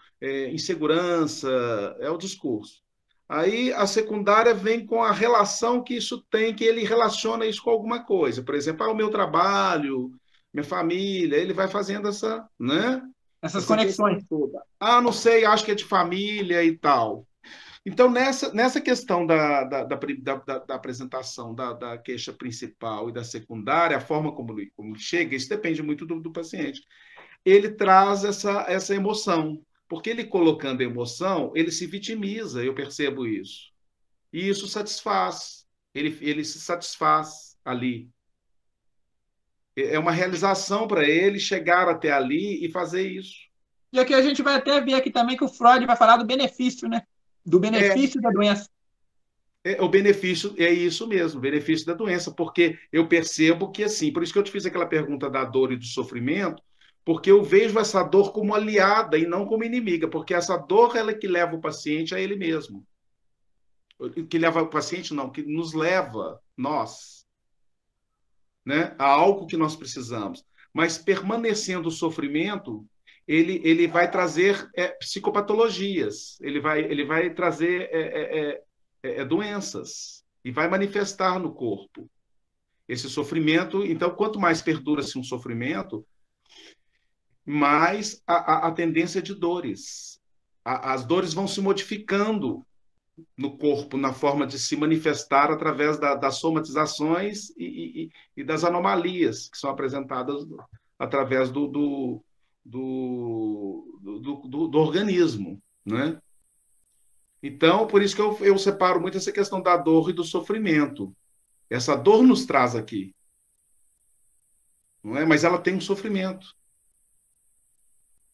insegurança, é o discurso. Aí a secundária vem com a relação que isso tem, que ele relaciona isso com alguma coisa. Por exemplo, o meu trabalho, minha família, ele vai fazendo essas conexões. Toda. Não sei, acho que é de família e tal. Então, nessa questão da apresentação da queixa principal e da secundária, a forma como chega, isso depende muito do paciente. Ele traz essa emoção, porque ele colocando emoção, ele se vitimiza, eu percebo isso. E isso satisfaz, ele se satisfaz ali. É uma realização para ele chegar até ali e fazer isso. E aqui a gente vai até ver aqui também que o Freud vai falar do benefício, né? Do benefício da doença. O benefício é isso mesmo, o benefício da doença, porque eu percebo que, assim, por isso que eu te fiz aquela pergunta da dor e do sofrimento, porque eu vejo essa dor como aliada e não como inimiga, porque essa dor ela é que leva o paciente a ele mesmo. Que leva o paciente, não, que nos leva, nós, né, a algo que nós precisamos. Mas permanecendo o sofrimento, ele vai trazer psicopatologias, ele vai trazer doenças e vai manifestar no corpo esse sofrimento. Então, quanto mais perdura-se um sofrimento, mais a tendência de dores. As dores vão se modificando no corpo, na forma de se manifestar através das somatizações e das anomalias que são apresentadas através do organismo, né? Então, por isso que eu separo muito essa questão da dor e do sofrimento. Essa dor nos traz aqui, não é? Mas ela tem um sofrimento.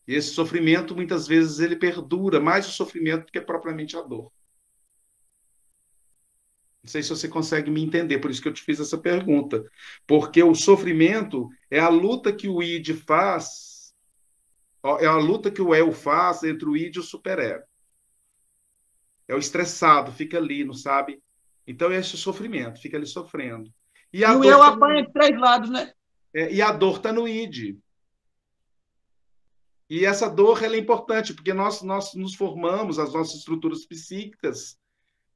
E esse sofrimento, muitas vezes, ele perdura mais o sofrimento do que propriamente a dor. Não sei se você consegue me entender, por isso que eu te fiz essa pergunta. Porque o sofrimento é a luta que o id faz, é a luta que o eu faz entre o id e o superego. É o estressado, fica ali, não sabe? Então é esse sofrimento, fica ali sofrendo. E o eu apanha de 3 lados, né? E a dor está no id. E essa dor ela é importante, porque nós nos formamos, as nossas estruturas psíquicas,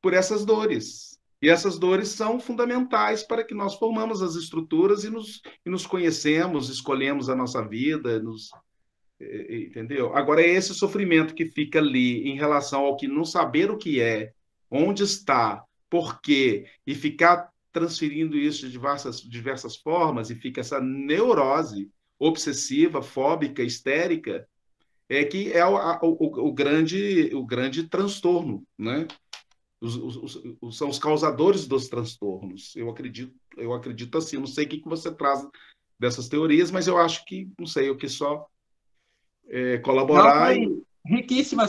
por essas dores. E essas dores são fundamentais para que nós formamos as estruturas e nos conhecemos, escolhemos a nossa vida, entendeu? Agora, é esse sofrimento que fica ali em relação ao que não saber o que é, onde está, por quê, e ficar transferindo isso de diversas formas, e fica essa neurose obsessiva, fóbica, histérica, que é o grande transtorno, né? São os causadores dos transtornos. Eu acredito assim. Eu não sei o que você traz dessas teorias, mas eu acho que, não sei, eu quis só colaborar. Não, foi riquíssima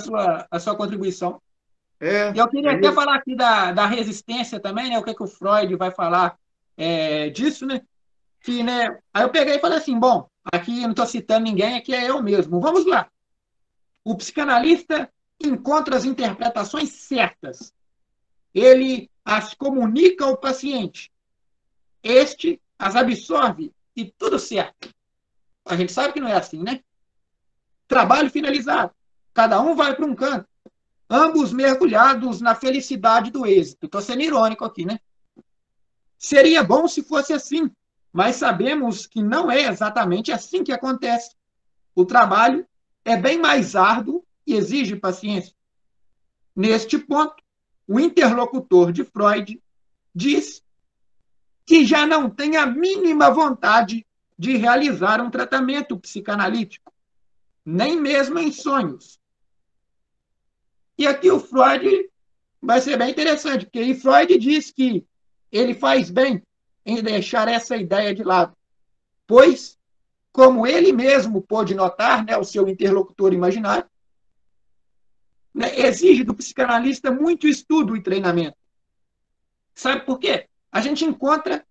a sua contribuição. E eu queria até falar aqui da resistência também, né? O que o Freud vai falar disso, né? Que, né? Aí eu peguei e falei assim, bom, aqui eu não estou citando ninguém, aqui é eu mesmo. Vamos lá. O psicanalista encontra as interpretações certas. Ele as comunica ao paciente. Este as absorve e tudo certo. A gente sabe que não é assim, né? Trabalho finalizado. Cada um vai para um canto. Ambos mergulhados na felicidade do êxito. Estou sendo irônico aqui, né? Seria bom se fosse assim, mas sabemos que não é exatamente assim que acontece. O trabalho é bem mais árduo e exige paciência. Neste ponto, o interlocutor de Freud diz que já não tem a mínima vontade de realizar um tratamento psicanalítico, nem mesmo em sonhos. E aqui o Freud vai ser bem interessante, porque Freud diz que ele faz bem em deixar essa ideia de lado, pois, como ele mesmo pôde notar, né, o seu interlocutor imaginário, né, exige do psicanalista muito estudo e treinamento. Sabe por quê? A gente encontra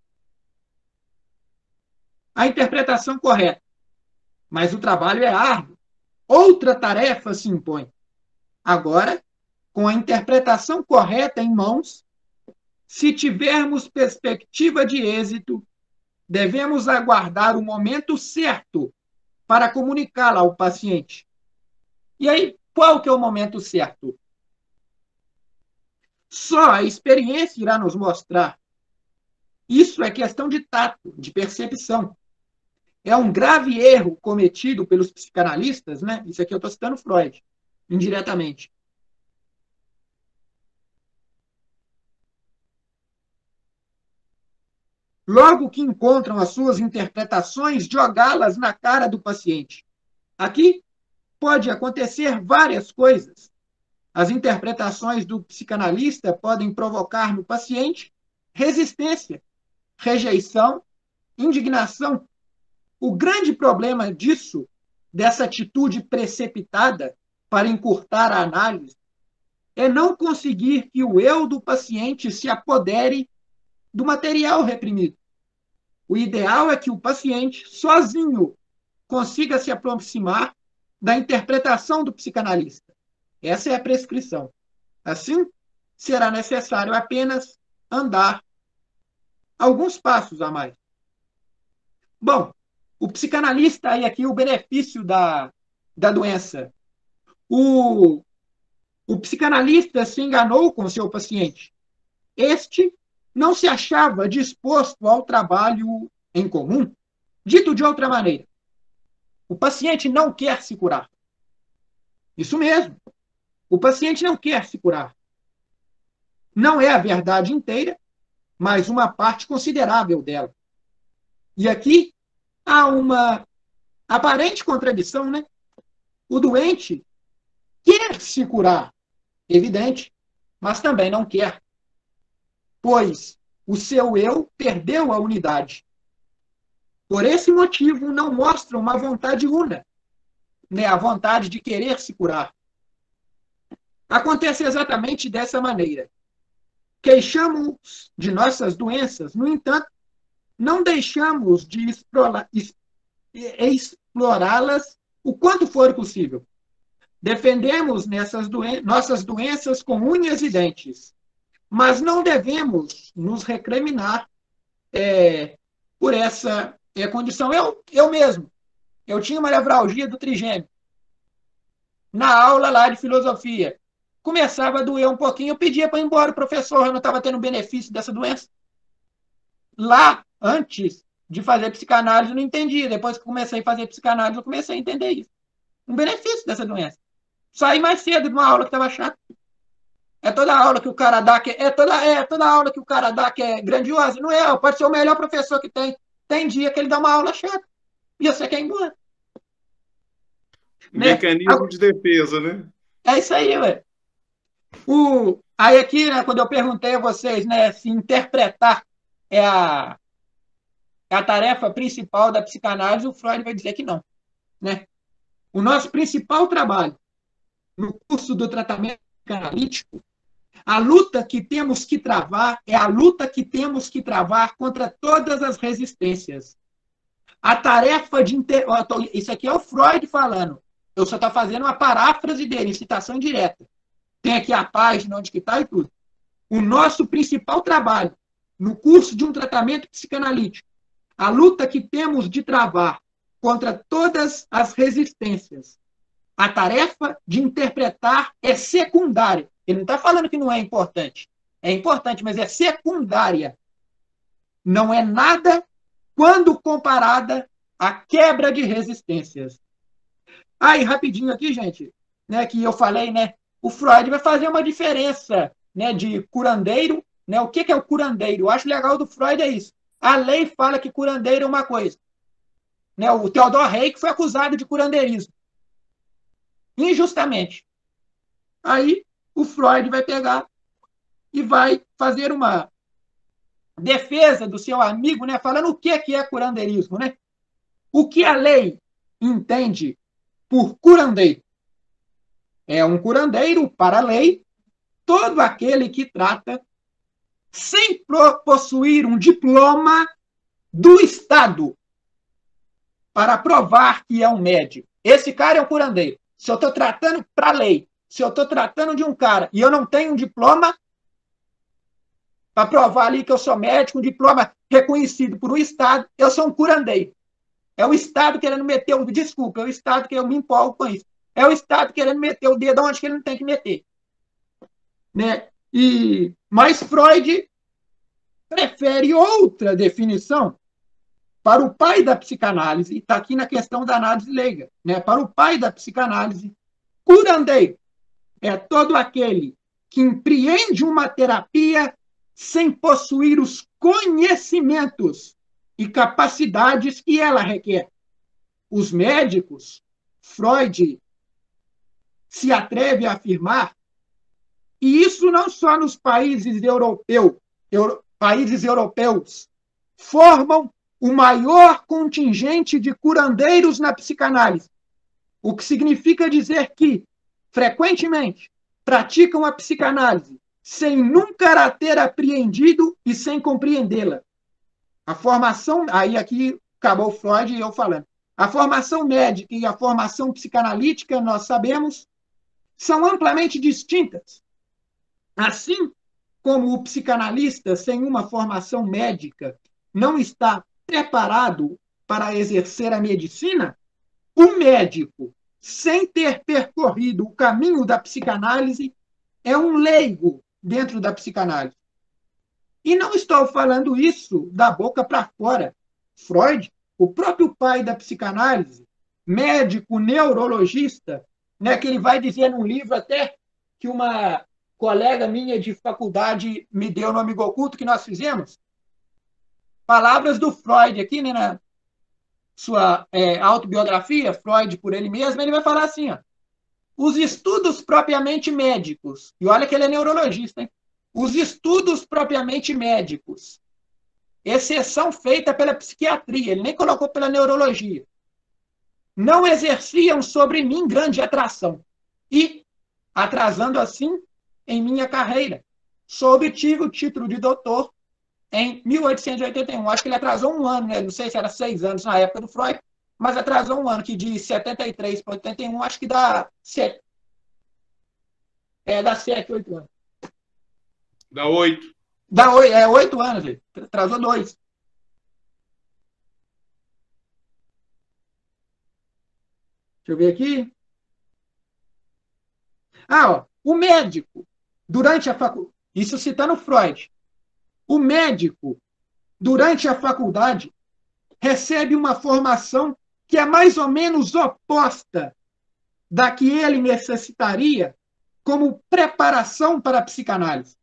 a interpretação correta, mas o trabalho é árduo. Outra tarefa se impõe. Agora, com a interpretação correta em mãos, se tivermos perspectiva de êxito, devemos aguardar o momento certo para comunicá-la ao paciente. E aí, qual que é o momento certo? Só a experiência irá nos mostrar. Isso é questão de tato, de percepção. É um grave erro cometido pelos psicanalistas, né? Isso aqui eu estou citando Freud, indiretamente. Logo que encontram as suas interpretações, jogá-las na cara do paciente. Aqui pode acontecer várias coisas. As interpretações do psicanalista podem provocar no paciente resistência, rejeição, indignação. O grande problema disso, dessa atitude precipitada para encurtar a análise, é não conseguir que o eu do paciente se apodere do material reprimido. O ideal é que o paciente, sozinho, consiga se aproximar da interpretação do psicanalista. Essa é a prescrição. Assim, será necessário apenas andar alguns passos a mais. Bom, o psicanalista, aí aqui o benefício da doença. O psicanalista se enganou com seu paciente. Este não se achava disposto ao trabalho em comum. Dito de outra maneira, o paciente não quer se curar. Isso mesmo. O paciente não quer se curar. Não é a verdade inteira, mas uma parte considerável dela. E aqui há uma aparente contradição, né? O doente quer se curar, evidente, mas também não quer, pois o seu eu perdeu a unidade. Por esse motivo, não mostra uma vontade una, né? A vontade de querer se curar. Acontece exatamente dessa maneira. Queixamos de nossas doenças, no entanto, não deixamos de explorá-las o quanto for possível. Defendemos nossas doenças com unhas e dentes, mas não devemos nos recriminar por essa condição. Eu mesmo, eu tinha uma nevralgia do trigêmeo. Na aula lá de filosofia, começava a doer um pouquinho, eu pedia para ir embora, professor, eu não estava tendo benefício dessa doença. Lá, antes de fazer psicanálise, eu não entendia. Depois que comecei a fazer psicanálise, eu comecei a entender isso. Um benefício dessa doença. Saí mais cedo de uma aula que estava chata. É toda aula que o cara dá que toda aula que o cara dá que é grandiosa. Não é, pode ser o melhor professor que tem. Tem dia que ele dá uma aula chata. E você quer ir embora. Mecanismo de defesa, né? É isso aí, ué. Aí aqui, né, quando eu perguntei a vocês, né, se interpretar é a tarefa principal da psicanálise, o Freud vai dizer que não, né? O nosso principal trabalho no curso do tratamento psicanalítico, a luta que temos que travar é a luta que temos que travar contra todas as resistências. A tarefa de... Isso aqui é o Freud falando. Eu só estou fazendo uma paráfrase dele, citação direta. Tem aqui a página onde que está e tudo. O nosso principal trabalho no curso de um tratamento psicanalítico, a luta que temos de travar contra todas as resistências. A tarefa de interpretar é secundária. Ele não está falando que não é importante. É importante, mas é secundária. Não é nada quando comparada à quebra de resistências. Aí, rapidinho aqui, gente, né, que eu falei, né, o Freud vai fazer uma diferença, né, de curandeiro, né, o que é o curandeiro? Eu acho legal do Freud é isso. A lei fala que curandeiro é uma coisa. Né, o Theodor Reik foi acusado de curandeirismo. Injustamente. Aí o Freud vai pegar e vai fazer uma defesa do seu amigo, né, falando o que é curandeirismo. Né? O que a lei entende por curandeiro? É um curandeiro, para a lei, todo aquele que trata sem possuir um diploma do Estado para provar que é um médico. Esse cara é um curandeiro. Se eu estou tratando para a lei, se eu estou tratando de um cara e eu não tenho um diploma para provar ali que eu sou médico, um diploma reconhecido por um Estado, eu sou um curandeiro. É o Estado querendo meter o... Desculpa, é o Estado que eu me empolgo com isso. É o Estado querendo meter o dedo onde que ele não tem que meter. Né? Mas Freud prefere outra definição para o pai da psicanálise, está aqui na questão da análise leiga. Né? Para o pai da psicanálise, curandeiro é todo aquele que empreende uma terapia sem possuir os conhecimentos e capacidades que ela requer. Os médicos, Freud se atreve a afirmar, e isso não só nos países europeus, formam o maior contingente de curandeiros na psicanálise, o que significa dizer que, frequentemente, praticam a psicanálise sem nunca a ter apreendido e sem compreendê-la. A formação, aí aqui acabou Freud e eu falando. A formação médica e a formação psicanalítica, nós sabemos, são amplamente distintas. Assim como o psicanalista sem uma formação médica não está preparado para exercer a medicina, o médico, sem ter percorrido o caminho da psicanálise, é um leigo dentro da psicanálise. E não estou falando isso da boca para fora. Freud, o próprio pai da psicanálise, médico, neurologista, né, que ele vai dizer num livro até que uma colega minha de faculdade me deu no Amigo Oculto que nós fizemos, palavras do Freud aqui, né, na sua autobiografia, Freud por ele mesmo, ele vai falar assim, ó, os estudos propriamente médicos, e olha que ele é neurologista, hein? Os estudos propriamente médicos, exceção feita pela psiquiatria, ele nem colocou pela neurologia, não exerciam sobre mim grande atração, e, atrasando assim, em minha carreira, só obtive o título de doutor em 1881. Acho que ele atrasou um ano, né? Não sei se era 6 anos na época do Freud, mas atrasou um ano, que de 73 para 81, acho que dá 7. Dá 7, 8 anos. Dá 8. Dá 8 anos, gente. Atrasou 2. Deixa eu ver aqui. Ó, o médico, durante a faculdade, isso citando Freud, o médico, durante a faculdade, recebe uma formação que é mais ou menos oposta da que ele necessitaria como preparação para a psicanálise.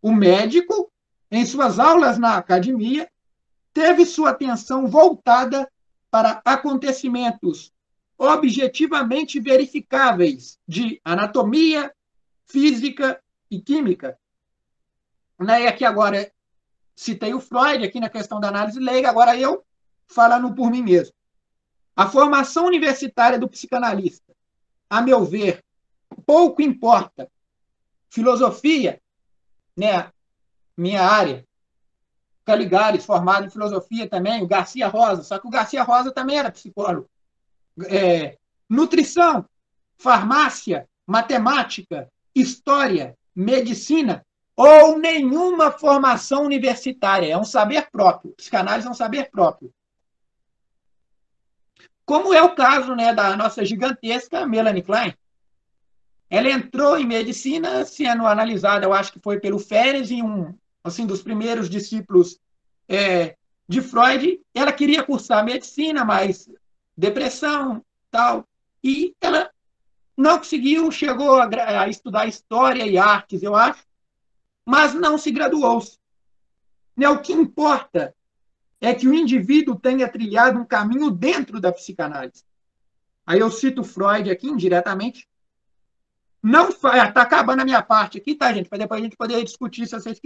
O médico, em suas aulas na academia, teve sua atenção voltada para acontecimentos objetivamente verificáveis de anatomia, física e química. E aqui agora citei o Freud aqui na questão da análise leiga, agora eu falando por mim mesmo. A formação universitária do psicanalista, a meu ver, pouco importa. Filosofia, né, minha área. Caligares, formado em filosofia também, o Garcia Rosa, só que o Garcia Rosa também era psicólogo. Nutrição, farmácia, matemática, história, medicina, ou nenhuma formação universitária. É um saber próprio. Psicanálise é um saber próprio. Como é o caso, né, da nossa gigantesca Melanie Klein. Ela entrou em medicina sendo analisada, eu acho que foi pelo Férez, em um assim, dos primeiros discípulos de Freud. Ela queria cursar medicina, mas depressão, tal, e ela não conseguiu, chegou a estudar história e artes, eu acho, mas não se graduou-se. O que importa é que o indivíduo tenha trilhado um caminho dentro da psicanálise. Aí eu cito Freud aqui indiretamente. Não está acabando a minha parte aqui, tá, gente? Para depois a gente poder discutir se vocês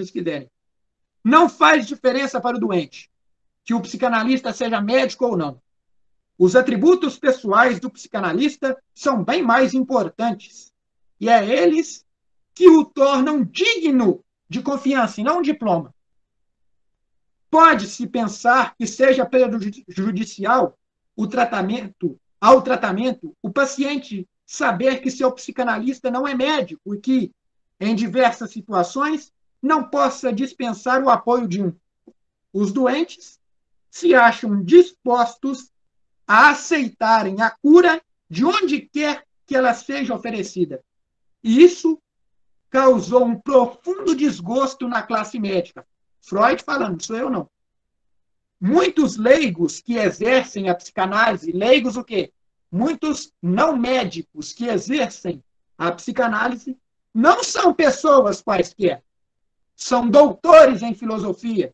quiserem. Não faz diferença para o doente que o psicanalista seja médico ou não. Os atributos pessoais do psicanalista são bem mais importantes. E é eles que o tornam digno de confiança e não um diploma. Pode-se pensar que seja prejudicial ao tratamento, o paciente saber que seu psicanalista não é médico e que, em diversas situações, não possa dispensar o apoio de um. Os doentes se acham dispostos a aceitarem a cura de onde quer que ela seja oferecida. E isso causou um profundo desgosto na classe médica. Freud falando, sou eu não. Muitos leigos que exercem a psicanálise, leigos o quê? Muitos não médicos que exercem a psicanálise não são pessoas quaisquer. São doutores em filosofia,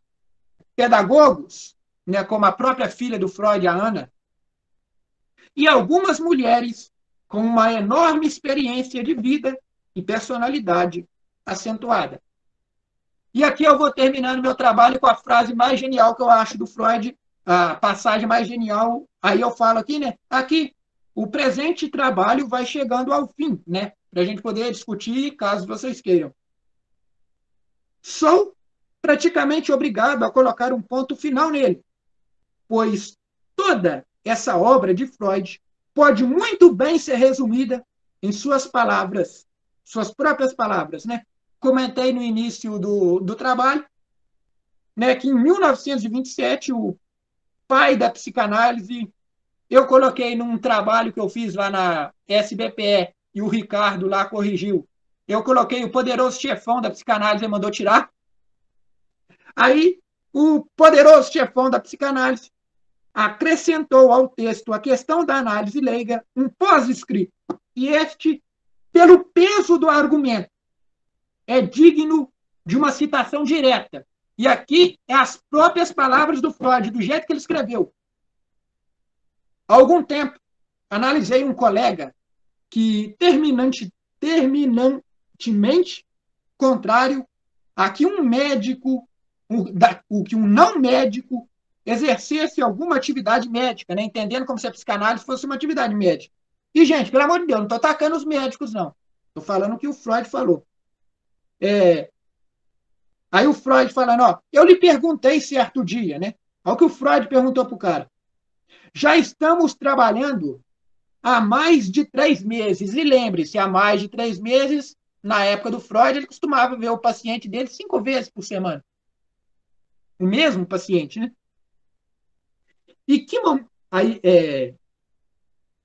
pedagogos, né, como a própria filha do Freud, a Ana, e algumas mulheres com uma enorme experiência de vida e personalidade acentuada. E aqui eu vou terminando meu trabalho com a frase mais genial que eu acho do Freud, a passagem mais genial. Aí eu falo aqui, né? Aqui, o presente trabalho vai chegando ao fim, né? para a gente poder discutir, caso vocês queiram. Sou praticamente obrigado a colocar um ponto final nele, pois toda essa obra de Freud pode muito bem ser resumida em suas palavras, suas próprias palavras, né? Comentei no início do trabalho, né, que em 1927, o pai da psicanálise, eu coloquei num trabalho que eu fiz lá na SBPE, e o Ricardo lá corrigiu, eu coloquei o poderoso chefão da psicanálise e mandou tirar. Aí, o poderoso chefão da psicanálise acrescentou ao texto a questão da análise leiga um pós-escrito. E este, pelo peso do argumento, é digno de uma citação direta. E aqui é as próprias palavras do Freud, do jeito que ele escreveu. Há algum tempo, analisei um colega que terminantemente contrário a que um médico, que um não médico exercesse alguma atividade médica, né? Entendendo como se a psicanálise fosse uma atividade médica. E, gente, pelo amor de Deus, não estou atacando os médicos, não. Estou falando o que o Freud falou. Aí o Freud falando, ó, eu lhe perguntei certo dia, né? Ao que o Freud perguntou para o cara. Já estamos trabalhando há mais de 3 meses. E lembre-se, há mais de 3 meses, na época do Freud, ele costumava ver o paciente dele 5 vezes por semana. O mesmo paciente, né? E aí,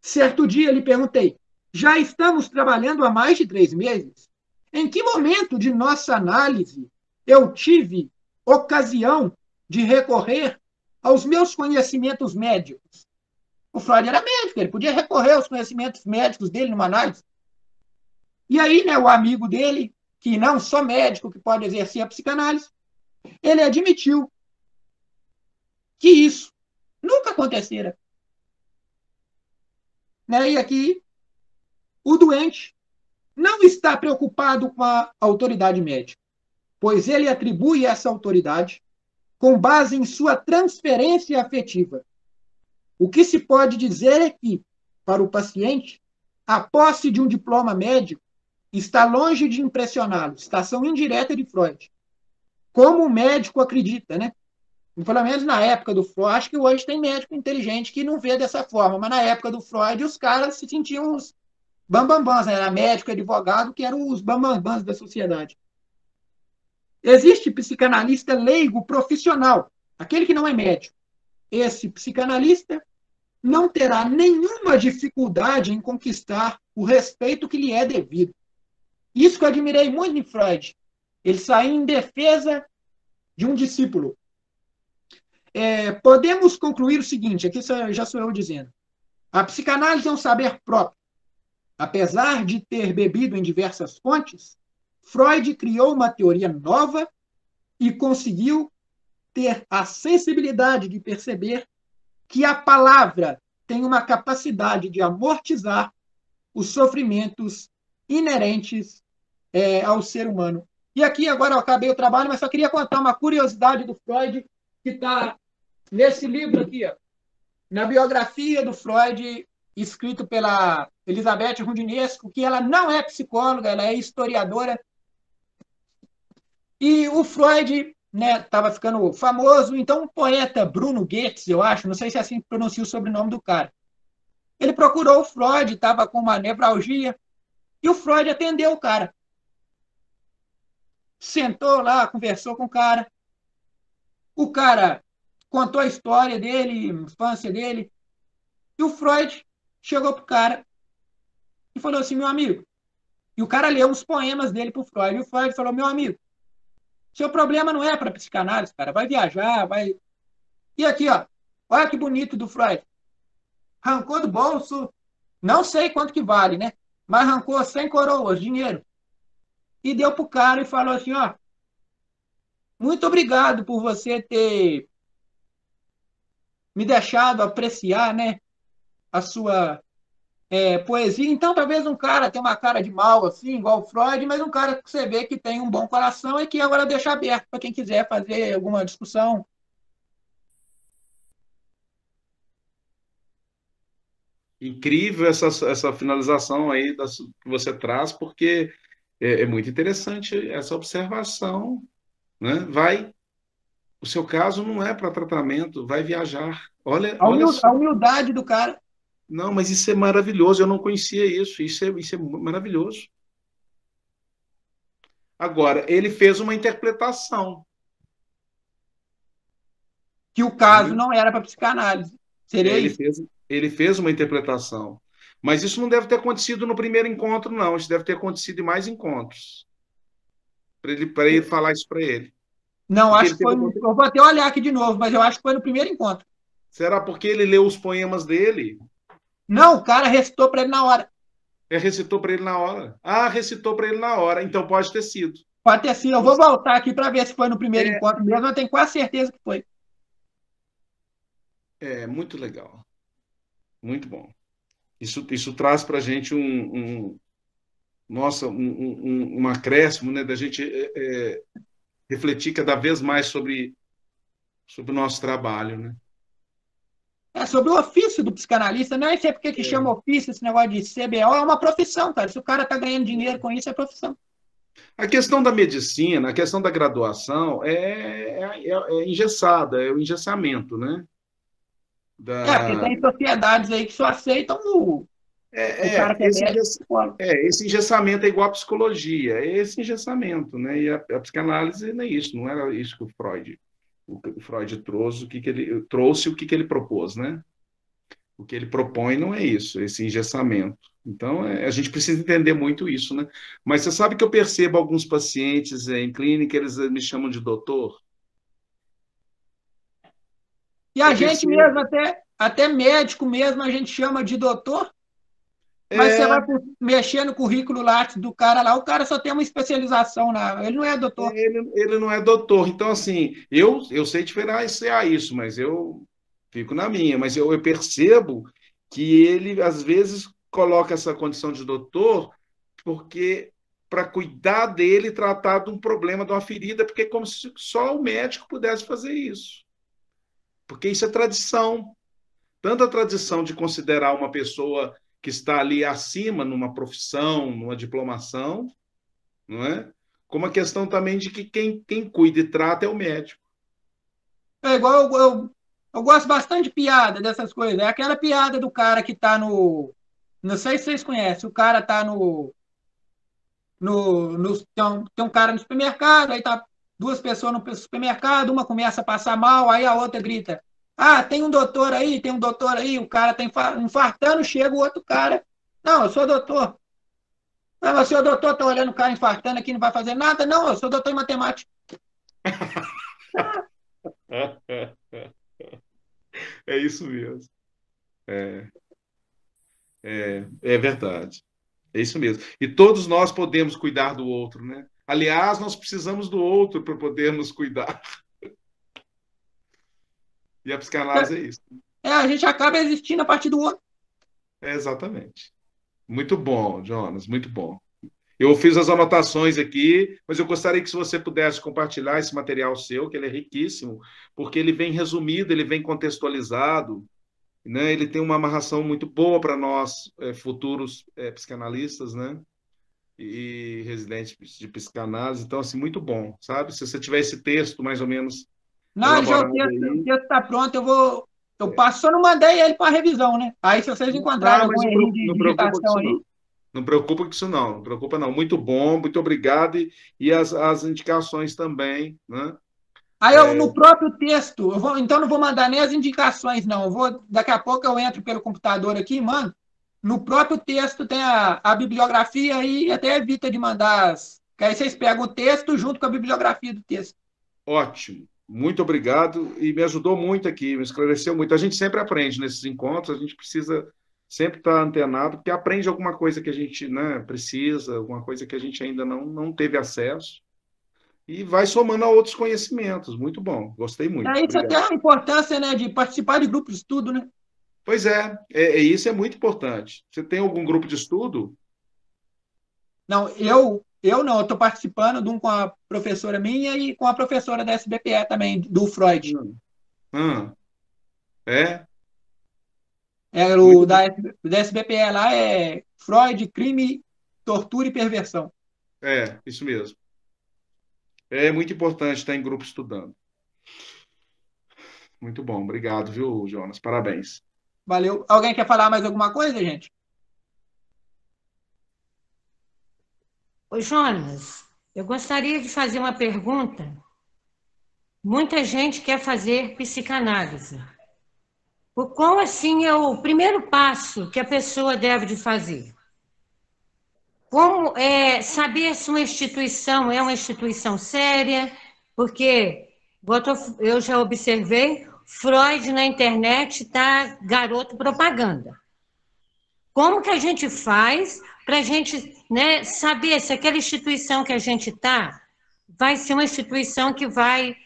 certo dia, eu lhe perguntei, já estamos trabalhando há mais de 3 meses? Em que momento de nossa análise eu tive ocasião de recorrer aos meus conhecimentos médicos? O Freud era médico, ele podia recorrer aos conhecimentos médicos dele numa análise. E aí, né, o amigo dele, que não só médico, que pode exercer a psicanálise, ele admitiu que isso nunca acontecera. Né? E aqui, o doente não está preocupado com a autoridade médica, pois ele atribui essa autoridade com base em sua transferência afetiva. O que se pode dizer é que, para o paciente, a posse de um diploma médico está longe de impressioná-lo, citação indireta de Freud. Como o médico acredita, né? Pelo menos na época do Freud, acho que hoje tem médico inteligente que não vê dessa forma, mas na época do Freud os caras se sentiam os bambambãs, né? Era médico e advogado que eram os bambambãs da sociedade. Existe psicanalista leigo profissional, aquele que não é médico. Esse psicanalista não terá nenhuma dificuldade em conquistar o respeito que lhe é devido. Isso que eu admirei muito em Freud. Ele saiu em defesa de um discípulo. Podemos concluir o seguinte, aqui já sou eu dizendo. A psicanálise é um saber próprio. Apesar de ter bebido em diversas fontes, Freud criou uma teoria nova e conseguiu ter a sensibilidade de perceber que a palavra tem uma capacidade de amortizar os sofrimentos inerentes ao ser humano. E aqui, agora eu acabei o trabalho, mas só queria contar uma curiosidade do Freud, que está nesse livro aqui, ó, na biografia do Freud, escrito pela Elizabeth Roudinesco, que ela não é psicóloga, ela é historiadora. E o Freud estava ficando famoso, então o poeta Bruno Goetz, eu acho, não sei se é assim que pronuncia o sobrenome do cara, ele procurou o Freud, estava com uma nevralgia, e o Freud atendeu o cara. Sentou lá, conversou com o cara contou a história dele, a infância dele, e o Freud chegou pro cara e falou assim, meu amigo, e o cara leu uns poemas dele pro Freud, e o Freud falou, meu amigo, seu problema não é para psicanálise, cara, vai viajar, vai... E aqui, ó, olha que bonito do Freud. Arrancou do bolso, não sei quanto que vale, né? Mas arrancou 100 coroas, dinheiro. E deu pro cara e falou assim, ó, muito obrigado por você ter me deixado apreciar, né, a sua poesia. Então, talvez um cara tenha uma cara de mal, assim, igual o Freud, mas um cara que você vê que tem um bom coração e que agora deixa aberto para quem quiser fazer alguma discussão. incrível essa finalização aí que você traz, porque é muito interessante essa observação, né? O seu caso não é para tratamento, vai viajar. Olha A humildade do cara. Não, mas isso é maravilhoso, eu não conhecia isso. Isso é maravilhoso. Agora, ele fez uma interpretação. Que o caso não era para psicanálise. Seria isso. Ele fez uma interpretação. Mas isso não deve ter acontecido no primeiro encontro, não. Isso deve ter acontecido em mais encontros. Para ele falar isso para ele. Não, acho que foi. Eu vou até olhar aqui de novo, mas eu acho que foi no primeiro encontro. Será porque ele leu os poemas dele? Não, o cara recitou para ele na hora. Recitou para ele na hora. Ah, recitou para ele na hora. Então pode ter sido. Pode ter sido. Eu vou voltar aqui para ver se foi no primeiro encontro mesmo. Eu tenho quase certeza que foi. É, muito legal. Muito bom. Isso traz para a gente um acréscimo, né, da gente refletir cada vez mais sobre o nosso trabalho, né? Sobre o ofício do psicanalista, não é sei porque que chama ofício, esse negócio de CBO, é uma profissão, cara. Se o cara está ganhando dinheiro com isso, é profissão. A questão da medicina, a questão da graduação é engessada, é o engessamento, né? Porque tem sociedades aí que só aceitam o cara que esse engessamento é igual à psicologia, é esse engessamento, né? E a psicanálise não é isso, não era isso que o Freud trouxe, o que ele propôs, né? O que ele propõe não é isso, esse engessamento. Então, a gente precisa entender muito isso, né? Mas você sabe que eu percebo alguns pacientes em clínica, eles me chamam de doutor? E a gente mesmo, até médico mesmo, a gente chama de doutor. Mas você vai mexer no currículo Lattes do cara lá, o cara só tem uma especialização, ele não é doutor. Ele não é doutor. Então, assim, eu sei diferenciar isso, mas eu fico na minha. Mas eu percebo que ele, às vezes, coloca essa condição de doutor porque para cuidar dele, tratar de um problema, de uma ferida, porque é como se só o médico pudesse fazer isso. Porque isso é tradição. Tanto a tradição de considerar uma pessoa que está ali acima numa profissão, numa diplomação, não é? Como a questão também de que quem cuida e trata é o médico. É igual eu gosto bastante de piada dessas coisas. É aquela piada do cara que está no... Não sei se vocês conhecem. O cara está tem um cara no supermercado, aí tá duas pessoas no supermercado, uma começa a passar mal, aí a outra grita: ah, tem um doutor aí, o cara tá infartando, chega o outro cara: não, eu sou doutor. Não, mas o senhor doutor tá olhando o cara infartando aqui, não vai fazer nada? Não, eu sou doutor em matemática. É isso mesmo. É verdade. É isso mesmo. E todos nós podemos cuidar do outro, né? Aliás, nós precisamos do outro para podermos cuidar. E a psicanálise é isso. A gente acaba existindo a partir do outro. Exatamente. Muito bom, Jonas, muito bom. Eu fiz as anotações aqui, mas eu gostaria que se você pudesse compartilhar esse material seu, que ele é riquíssimo, porque ele vem resumido, ele vem contextualizado, né? Ele tem uma amarração muito boa para nós, futuros psicanalistas, né? E residentes de psicanálise. Então, assim, muito bom, sabe? Se você tiver esse texto, mais ou menos... Não, já o texto está pronto, eu passo, só não mandei ele para revisão, né? Aí, se vocês encontrarem algum erro de digitação aí... Não preocupa com isso, não. Não preocupa, não. Muito bom, muito obrigado. E as indicações também, né? Aí, no próprio texto, então não vou mandar nem as indicações, não. Daqui a pouco eu entro pelo computador aqui e mando. No próprio texto tem a bibliografia aí, até evita de mandar que aí vocês pegam o texto junto com a bibliografia do texto. Ótimo. Muito obrigado. E me ajudou muito aqui, me esclareceu muito. A gente sempre aprende nesses encontros, a gente precisa sempre estar antenado, porque aprende alguma coisa que a gente, né, precisa, alguma coisa que a gente ainda não teve acesso. E vai somando a outros conhecimentos. Muito bom, gostei muito. Isso até a importância, né, de participar de grupos de estudo, né? Pois isso é muito importante. Você tem algum grupo de estudo? Não, eu não, eu estou participando de um com a professora minha e com a professora da SBPE também, do Freud. É? É o da SBPE lá, é Freud, crime, tortura e perversão. É, isso mesmo. É muito importante estar em grupo estudando. Muito bom, obrigado, viu, Jonas? Parabéns. Valeu. Alguém quer falar mais alguma coisa, gente? Ô, Jonas, eu gostaria de fazer uma pergunta. Muita gente quer fazer psicanálise. Qual, assim, é o primeiro passo que a pessoa deve de fazer? Como saber se uma instituição é uma instituição séria? Porque eu já observei, Freud na internet está garoto propaganda. Como que a gente faz para a gente, né, saber se aquela instituição que a gente está vai ser uma instituição que vai,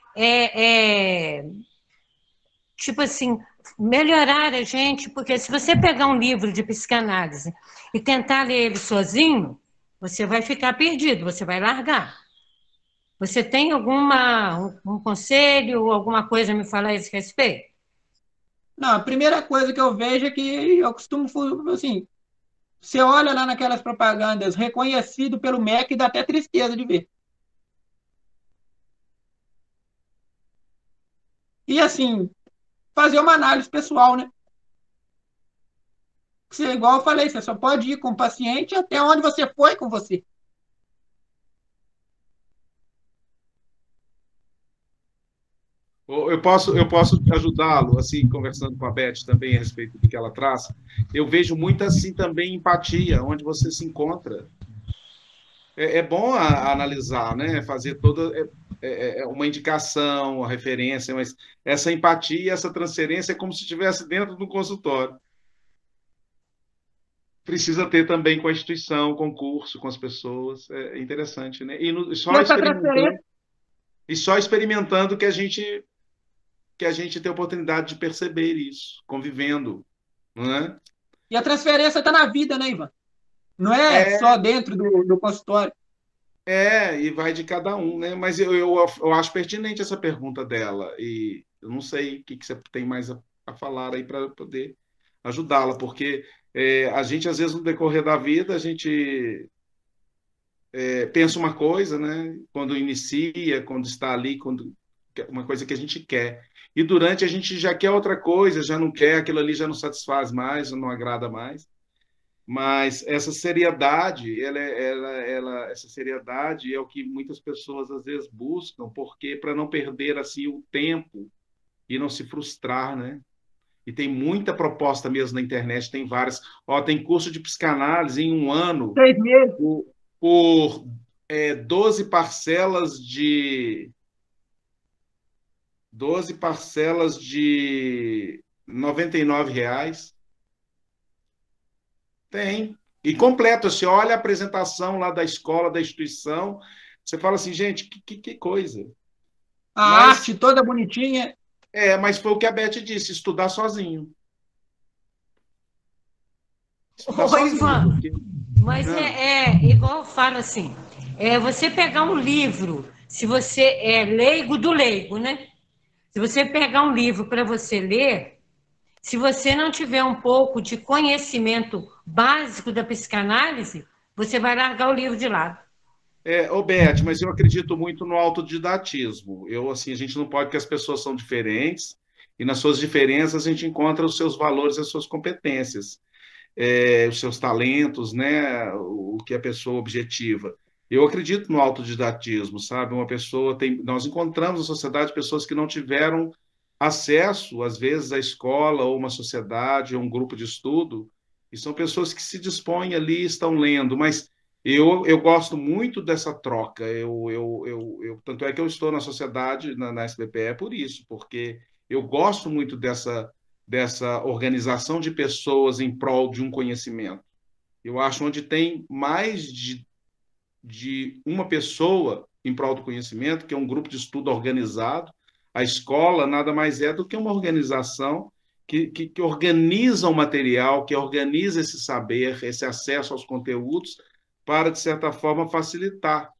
tipo assim, melhorar a gente? Porque se você pegar um livro de psicanálise e tentar ler ele sozinho, você vai ficar perdido, você vai largar. Você tem um conselho, alguma coisa a me falar a esse respeito? Não, a primeira coisa que eu vejo é que eu costumo, assim, você olha lá naquelas propagandas, reconhecido pelo MEC, dá até tristeza de ver. E, assim, fazer uma análise pessoal, né? Você, igual eu falei, você só pode ir com o paciente até onde você foi com você. Eu posso ajudá-lo, assim, conversando com a Beth também a respeito do que ela traz. Eu vejo muito, assim, também empatia, onde você se encontra. É bom analisar, né? Fazer toda uma indicação, uma referência, mas essa empatia, essa transferência é como se estivesse dentro do consultório. Precisa ter também com a instituição, com o curso, com as pessoas. É interessante, né? E só experimentando que a gente tem a oportunidade de perceber isso, convivendo, não é? E a transferência está na vida, né, Ivan? Não é só dentro do consultório. E vai de cada um, né? Mas eu acho pertinente essa pergunta dela, e eu não sei o que você tem mais a falar aí para poder ajudá-la, porque a gente, às vezes, no decorrer da vida, a gente pensa uma coisa, né? Quando inicia, quando está ali, uma coisa que a gente quer. E durante a gente já quer outra coisa, já não quer, aquilo ali já não satisfaz mais, já não agrada mais. Mas essa seriedade, essa seriedade é o que muitas pessoas às vezes buscam, porque para não perder assim o tempo e não se frustrar, né? E tem muita proposta mesmo na internet, tem várias. Tem curso de psicanálise em um ano 6 meses. por 12 parcelas de 99 reais. Tem. E completo, você olha a apresentação lá da escola, da instituição, você fala assim, gente, que coisa. Arte toda bonitinha. Mas foi o que a Beth disse, estudar sozinho. Ivan, porque... Mas igual eu falo assim, você pegar um livro, se você é leigo do leigo, né? Se você pegar um livro para você ler, se você não tiver um pouco de conhecimento básico da psicanálise, você vai largar o livro de lado. Beth, mas eu acredito muito no autodidatismo. Assim, a gente não pode, porque as pessoas são diferentes, e nas suas diferenças a gente encontra os seus valores, as suas competências, os seus talentos, né? O que a pessoa objetiva. Eu acredito no autodidatismo, sabe? Nós encontramos na sociedade pessoas que não tiveram acesso, às vezes, à escola, ou uma sociedade, ou um grupo de estudo, e são pessoas que se dispõem ali, estão lendo, mas eu gosto muito dessa troca, tanto é que eu estou na sociedade, na SBPE, por isso, porque eu gosto muito dessa organização de pessoas em prol de um conhecimento. Eu acho onde tem mais de uma pessoa em prol do conhecimento, que é um grupo de estudo organizado. A escola nada mais é do que uma organização que organiza o material, que organiza esse saber, esse acesso aos conteúdos, para, de certa forma, facilitar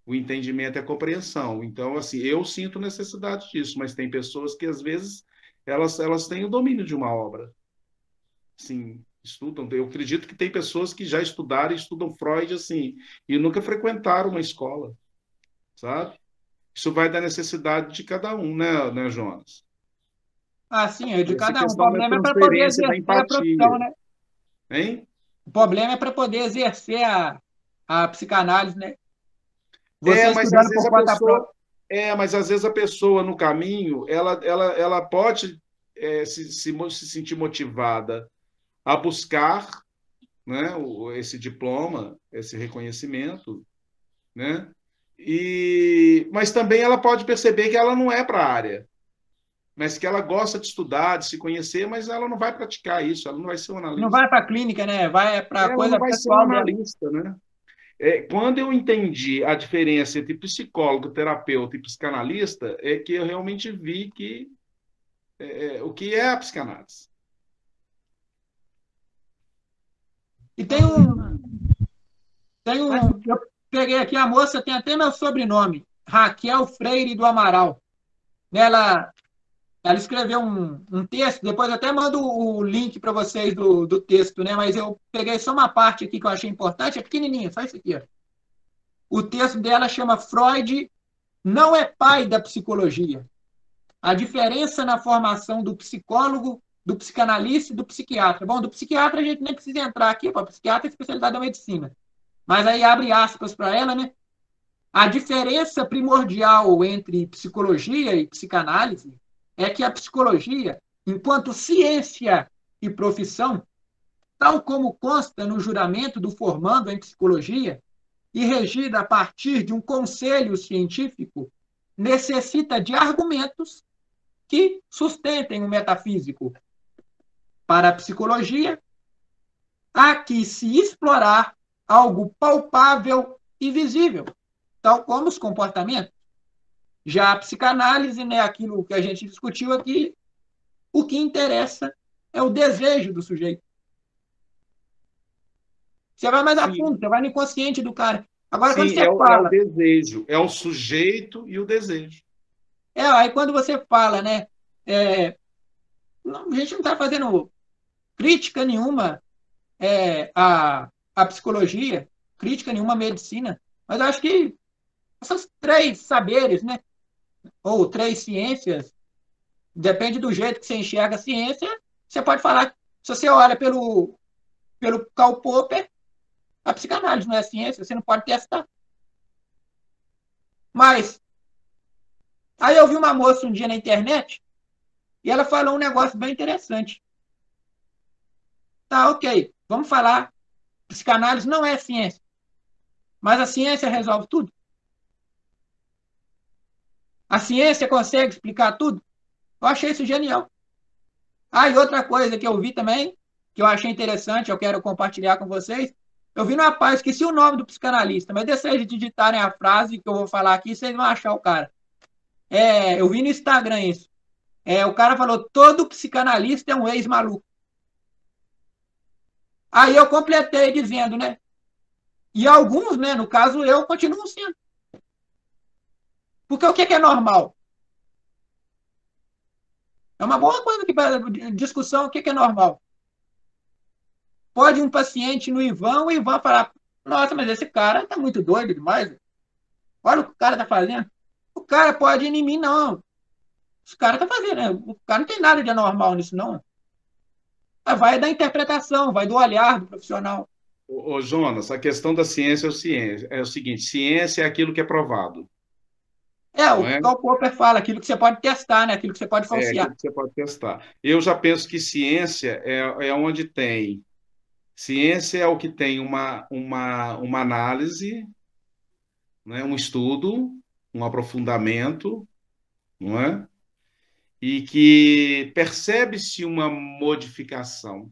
o entendimento e a compreensão. Então, assim, eu sinto necessidade disso, mas tem pessoas que, às vezes, elas têm o domínio de uma obra. sim, estudam. Eu acredito que tem pessoas que já estudaram e estudam Freud assim, e nunca frequentaram uma escola, sabe? Isso vai da necessidade de cada um, né, Jonas? Ah, sim, é de Essa cada um. O questão da problema é para poder transferência da exercer a profissão, empatia, né? hein? O problema é para poder exercer a psicanálise, né? Você É, mas às estudando vezes por a conta própria. pessoa, mas às vezes a pessoa no caminho, ela pode se sentir motivada a buscar, né, esse diploma, esse reconhecimento, né? Mas também ela pode perceber que ela não é para a área, mas que ela gosta de estudar, de se conhecer, mas ela não vai praticar isso, ela não vai ser um Não analista. vai para a clínica, né? Vai para a Ela não coisa vai ser um pessoal dela. analista, né? Quando eu entendi a diferença entre psicólogo, terapeuta e psicanalista, é que eu realmente vi que o que é a psicanálise. E eu peguei aqui a moça, tem até meu sobrenome, Raquel Freire do Amaral. Ela escreveu um texto, depois eu até mando o link para vocês do texto, né? Mas eu peguei só uma parte aqui que eu achei importante, é pequenininha, só isso aqui. Ó. O texto dela chama Freud não é pai da psicologia. A diferença na formação do psicólogo, do psicanalista e do psiquiatra. Bom, do psiquiatra a gente nem precisa entrar aqui, para psiquiatra é especialidade da medicina. Mas aí abre aspas para ela, né? A diferença primordial entre psicologia e psicanálise é que a psicologia, enquanto ciência e profissão, tal como consta no juramento do formando em psicologia, e regida a partir de um conselho científico, necessita de argumentos que sustentem o metafísico. Para a psicologia, há que se explorar algo palpável e visível, tal como os comportamentos. Já a psicanálise, né, aquilo que a gente discutiu aqui, o que interessa é o desejo do sujeito. Você vai mais a fundo, você vai no inconsciente do cara. Agora, quando Sim, você é fala... o desejo, é o sujeito e o desejo. Aí quando você fala, né, a gente não está fazendo crítica nenhuma à psicologia, crítica nenhuma à medicina, mas eu acho que essas três saberes, né, ou três ciências, depende do jeito que você enxerga a ciência, você pode falar, se você olha pelo Karl Popper, a psicanálise não é ciência, você não pode testar. Mas, aí eu vi uma moça um dia na internet, e ela falou um negócio bem interessante. Tá, ok, vamos falar, psicanálise não é ciência, mas a ciência resolve tudo. A ciência consegue explicar tudo? Eu achei isso genial. E outra coisa que eu vi também, que eu achei interessante, eu quero compartilhar com vocês, eu vi numa página, esqueci o nome do psicanalista, mas deixa eles digitarem a frase que eu vou falar aqui, vocês vão achar o cara. Eu vi no Instagram isso. O cara falou, todo psicanalista é um ex-maluco. Aí eu completei dizendo, né? E alguns, né, no caso eu, continuo sendo. Porque o que é normal? É uma boa coisa que para discussão, o que é normal? Pode um paciente no Ivan, o Ivan falar, nossa, mas esse cara tá muito doido demais. Olha o que o cara tá fazendo. O cara pode ir em mim, não. Esse cara tá fazendo, né? O cara não tem nada de anormal nisso, não. Vai da interpretação, vai do olhar do profissional. Ô, Jonas, a questão da ciência é o seguinte, ciência é aquilo que é provado. O Karl Popper fala, aquilo que você pode testar, né? Aquilo que você pode falsear. Aquilo que você pode testar. Eu já penso que ciência é onde tem... Ciência é o que tem uma análise, né? Um estudo, um aprofundamento, não é? E que percebe-se uma modificação.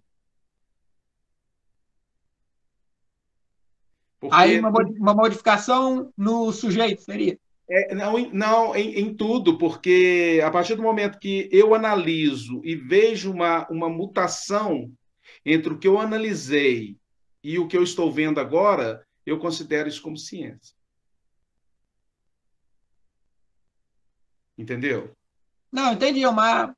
Porque... Aí uma modificação no sujeito seria? Não em tudo, porque a partir do momento que eu analiso e vejo uma mutação entre o que eu analisei e o que eu estou vendo agora, eu considero isso como ciência. Entendeu? Não, entendi, mas...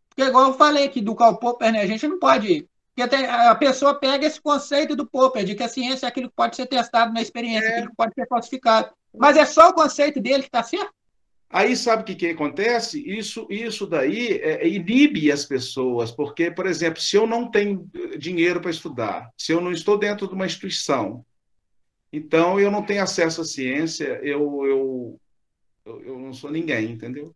Porque igual eu falei aqui do Karl Popper, né? A gente não pode Porque a pessoa pega esse conceito do Popper, de que a ciência é aquilo que pode ser testado na experiência, aquilo que pode ser falsificado. Mas é só o conceito dele que está certo? Aí sabe o que acontece? Isso daí inibe as pessoas, porque, por exemplo, se eu não tenho dinheiro para estudar, se eu não estou dentro de uma instituição, então eu não tenho acesso à ciência, eu não sou ninguém, entendeu?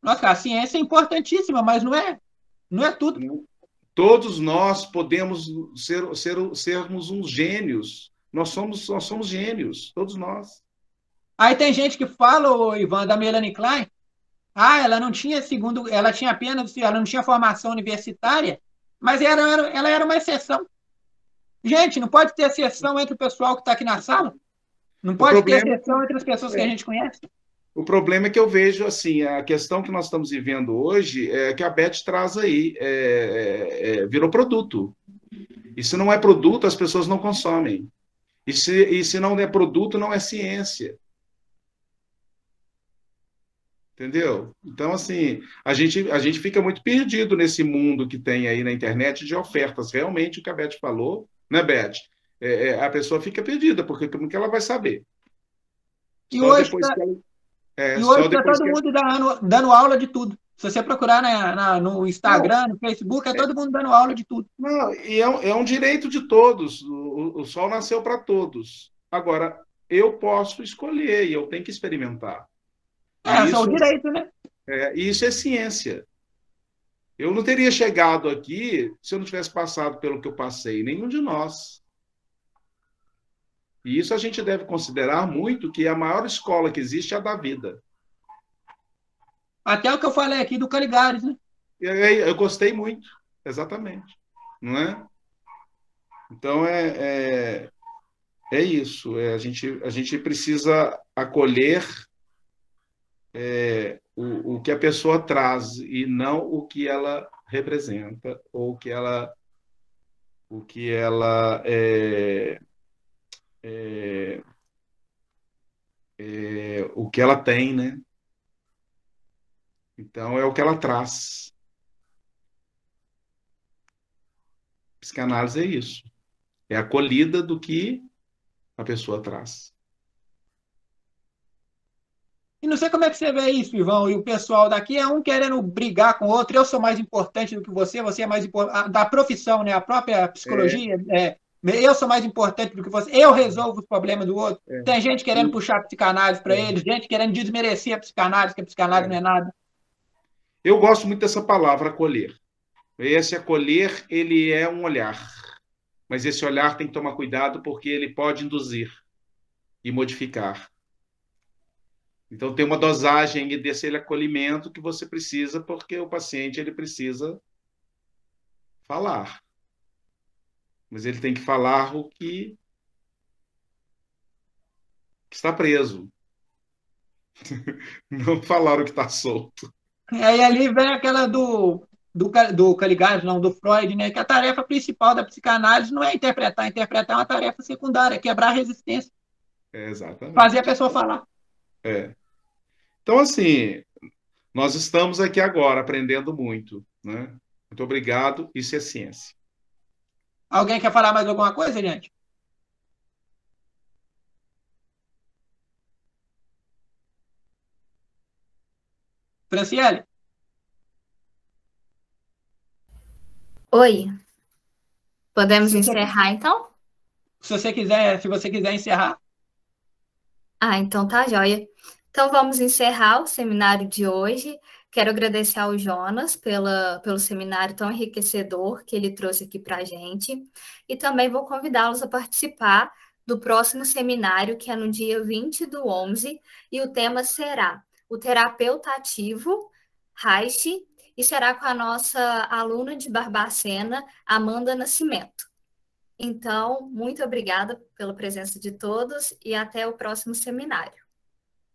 Nossa, a ciência é importantíssima, mas não é tudo. Todos nós podemos sermos uns gênios. Nós somos gênios, todos nós. Aí tem gente que fala, Ivan, da Melanie Klein, ela não tinha ela tinha apenas, ela não tinha formação universitária, mas ela era uma exceção. Gente, não pode ter exceção entre o pessoal que está aqui na sala? Não pode ter exceção entre as pessoas que a gente conhece? O problema é que eu vejo, assim, a questão que nós estamos vivendo hoje é que a Beth traz aí, virou produto. E se não é produto, as pessoas não consomem. E se não é produto, não é ciência. Entendeu? Então, assim, a gente fica muito perdido nesse mundo que tem aí na internet de ofertas. Realmente, o que a Beth falou, né, Beth? A pessoa fica perdida, porque como que ela vai saber? E hoje está todo mundo dando aula de tudo. Se você procurar no Instagram, no Facebook, todo mundo dando aula de tudo. Não, e é um direito de todos. O sol nasceu para todos. Agora, eu posso escolher e eu tenho que experimentar. É o direito, né? Isso é ciência. Eu não teria chegado aqui se eu não tivesse passado pelo que eu passei, nenhum de nós. E isso a gente deve considerar muito, que a maior escola que existe é a da vida. Até o que eu falei aqui do Caligares, né? Eu gostei muito, exatamente. Não é? Então, é isso. A gente precisa acolher o que a pessoa traz e não o que ela representa ou o que ela o que ela tem, né? Então, é o que ela traz. Psicanálise é isso. É a acolhida do que a pessoa traz. E não sei como é que você vê isso, Ivan, e o pessoal daqui é um querendo brigar com o outro, eu sou mais importante do que você é mais importante, da profissão, né? A própria psicologia, eu sou mais importante do que você, eu resolvo os problemas do outro. Tem gente querendo puxar a psicanálise para eles, gente querendo desmerecer a psicanálise, que a psicanálise não é nada. Eu gosto muito dessa palavra, acolher. Esse acolher, ele é um olhar, mas esse olhar tem que tomar cuidado porque ele pode induzir e modificar. Então, tem uma dosagem desse acolhimento que você precisa, porque o paciente ele precisa falar. Mas ele tem que falar o que está preso. Não falar o que está solto. E aí ali vem aquela do Caligares, não, do Freud, né? Que a tarefa principal da psicanálise não é interpretar é uma tarefa secundária, é quebrar a resistência. Exatamente. Fazer a pessoa falar. Então, assim, nós estamos aqui agora aprendendo muito, né? Muito obrigado. Isso é ciência. Alguém quer falar mais alguma coisa, gente? Franciele? Oi. Podemos encerrar, então? Se você quiser encerrar. Então tá joia. Então vamos encerrar o seminário de hoje. Quero agradecer ao Jonas pelo seminário tão enriquecedor que ele trouxe aqui para a gente. E também vou convidá-los a participar do próximo seminário, que é no dia 20/11, e o tema será o terapeuta ativo, Reich, e será com a nossa aluna de Barbacena, Amanda Nascimento. Então, muito obrigada pela presença de todos e até o próximo seminário.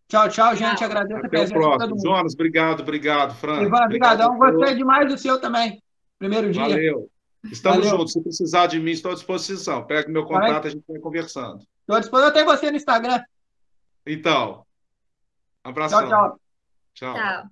Tchau, tchau, gente. Agradeço a presença de todo mundo. Jonas, obrigado, Fran. Ivan, obrigadão. Gostei demais do seu também. Primeiro dia. Valeu. Estamos juntos. Se precisar de mim, estou à disposição. Pega meu contato, a gente vai conversando. Estou à disposição. Eu tenho você no Instagram. Então, abração. Tchau. Tchau.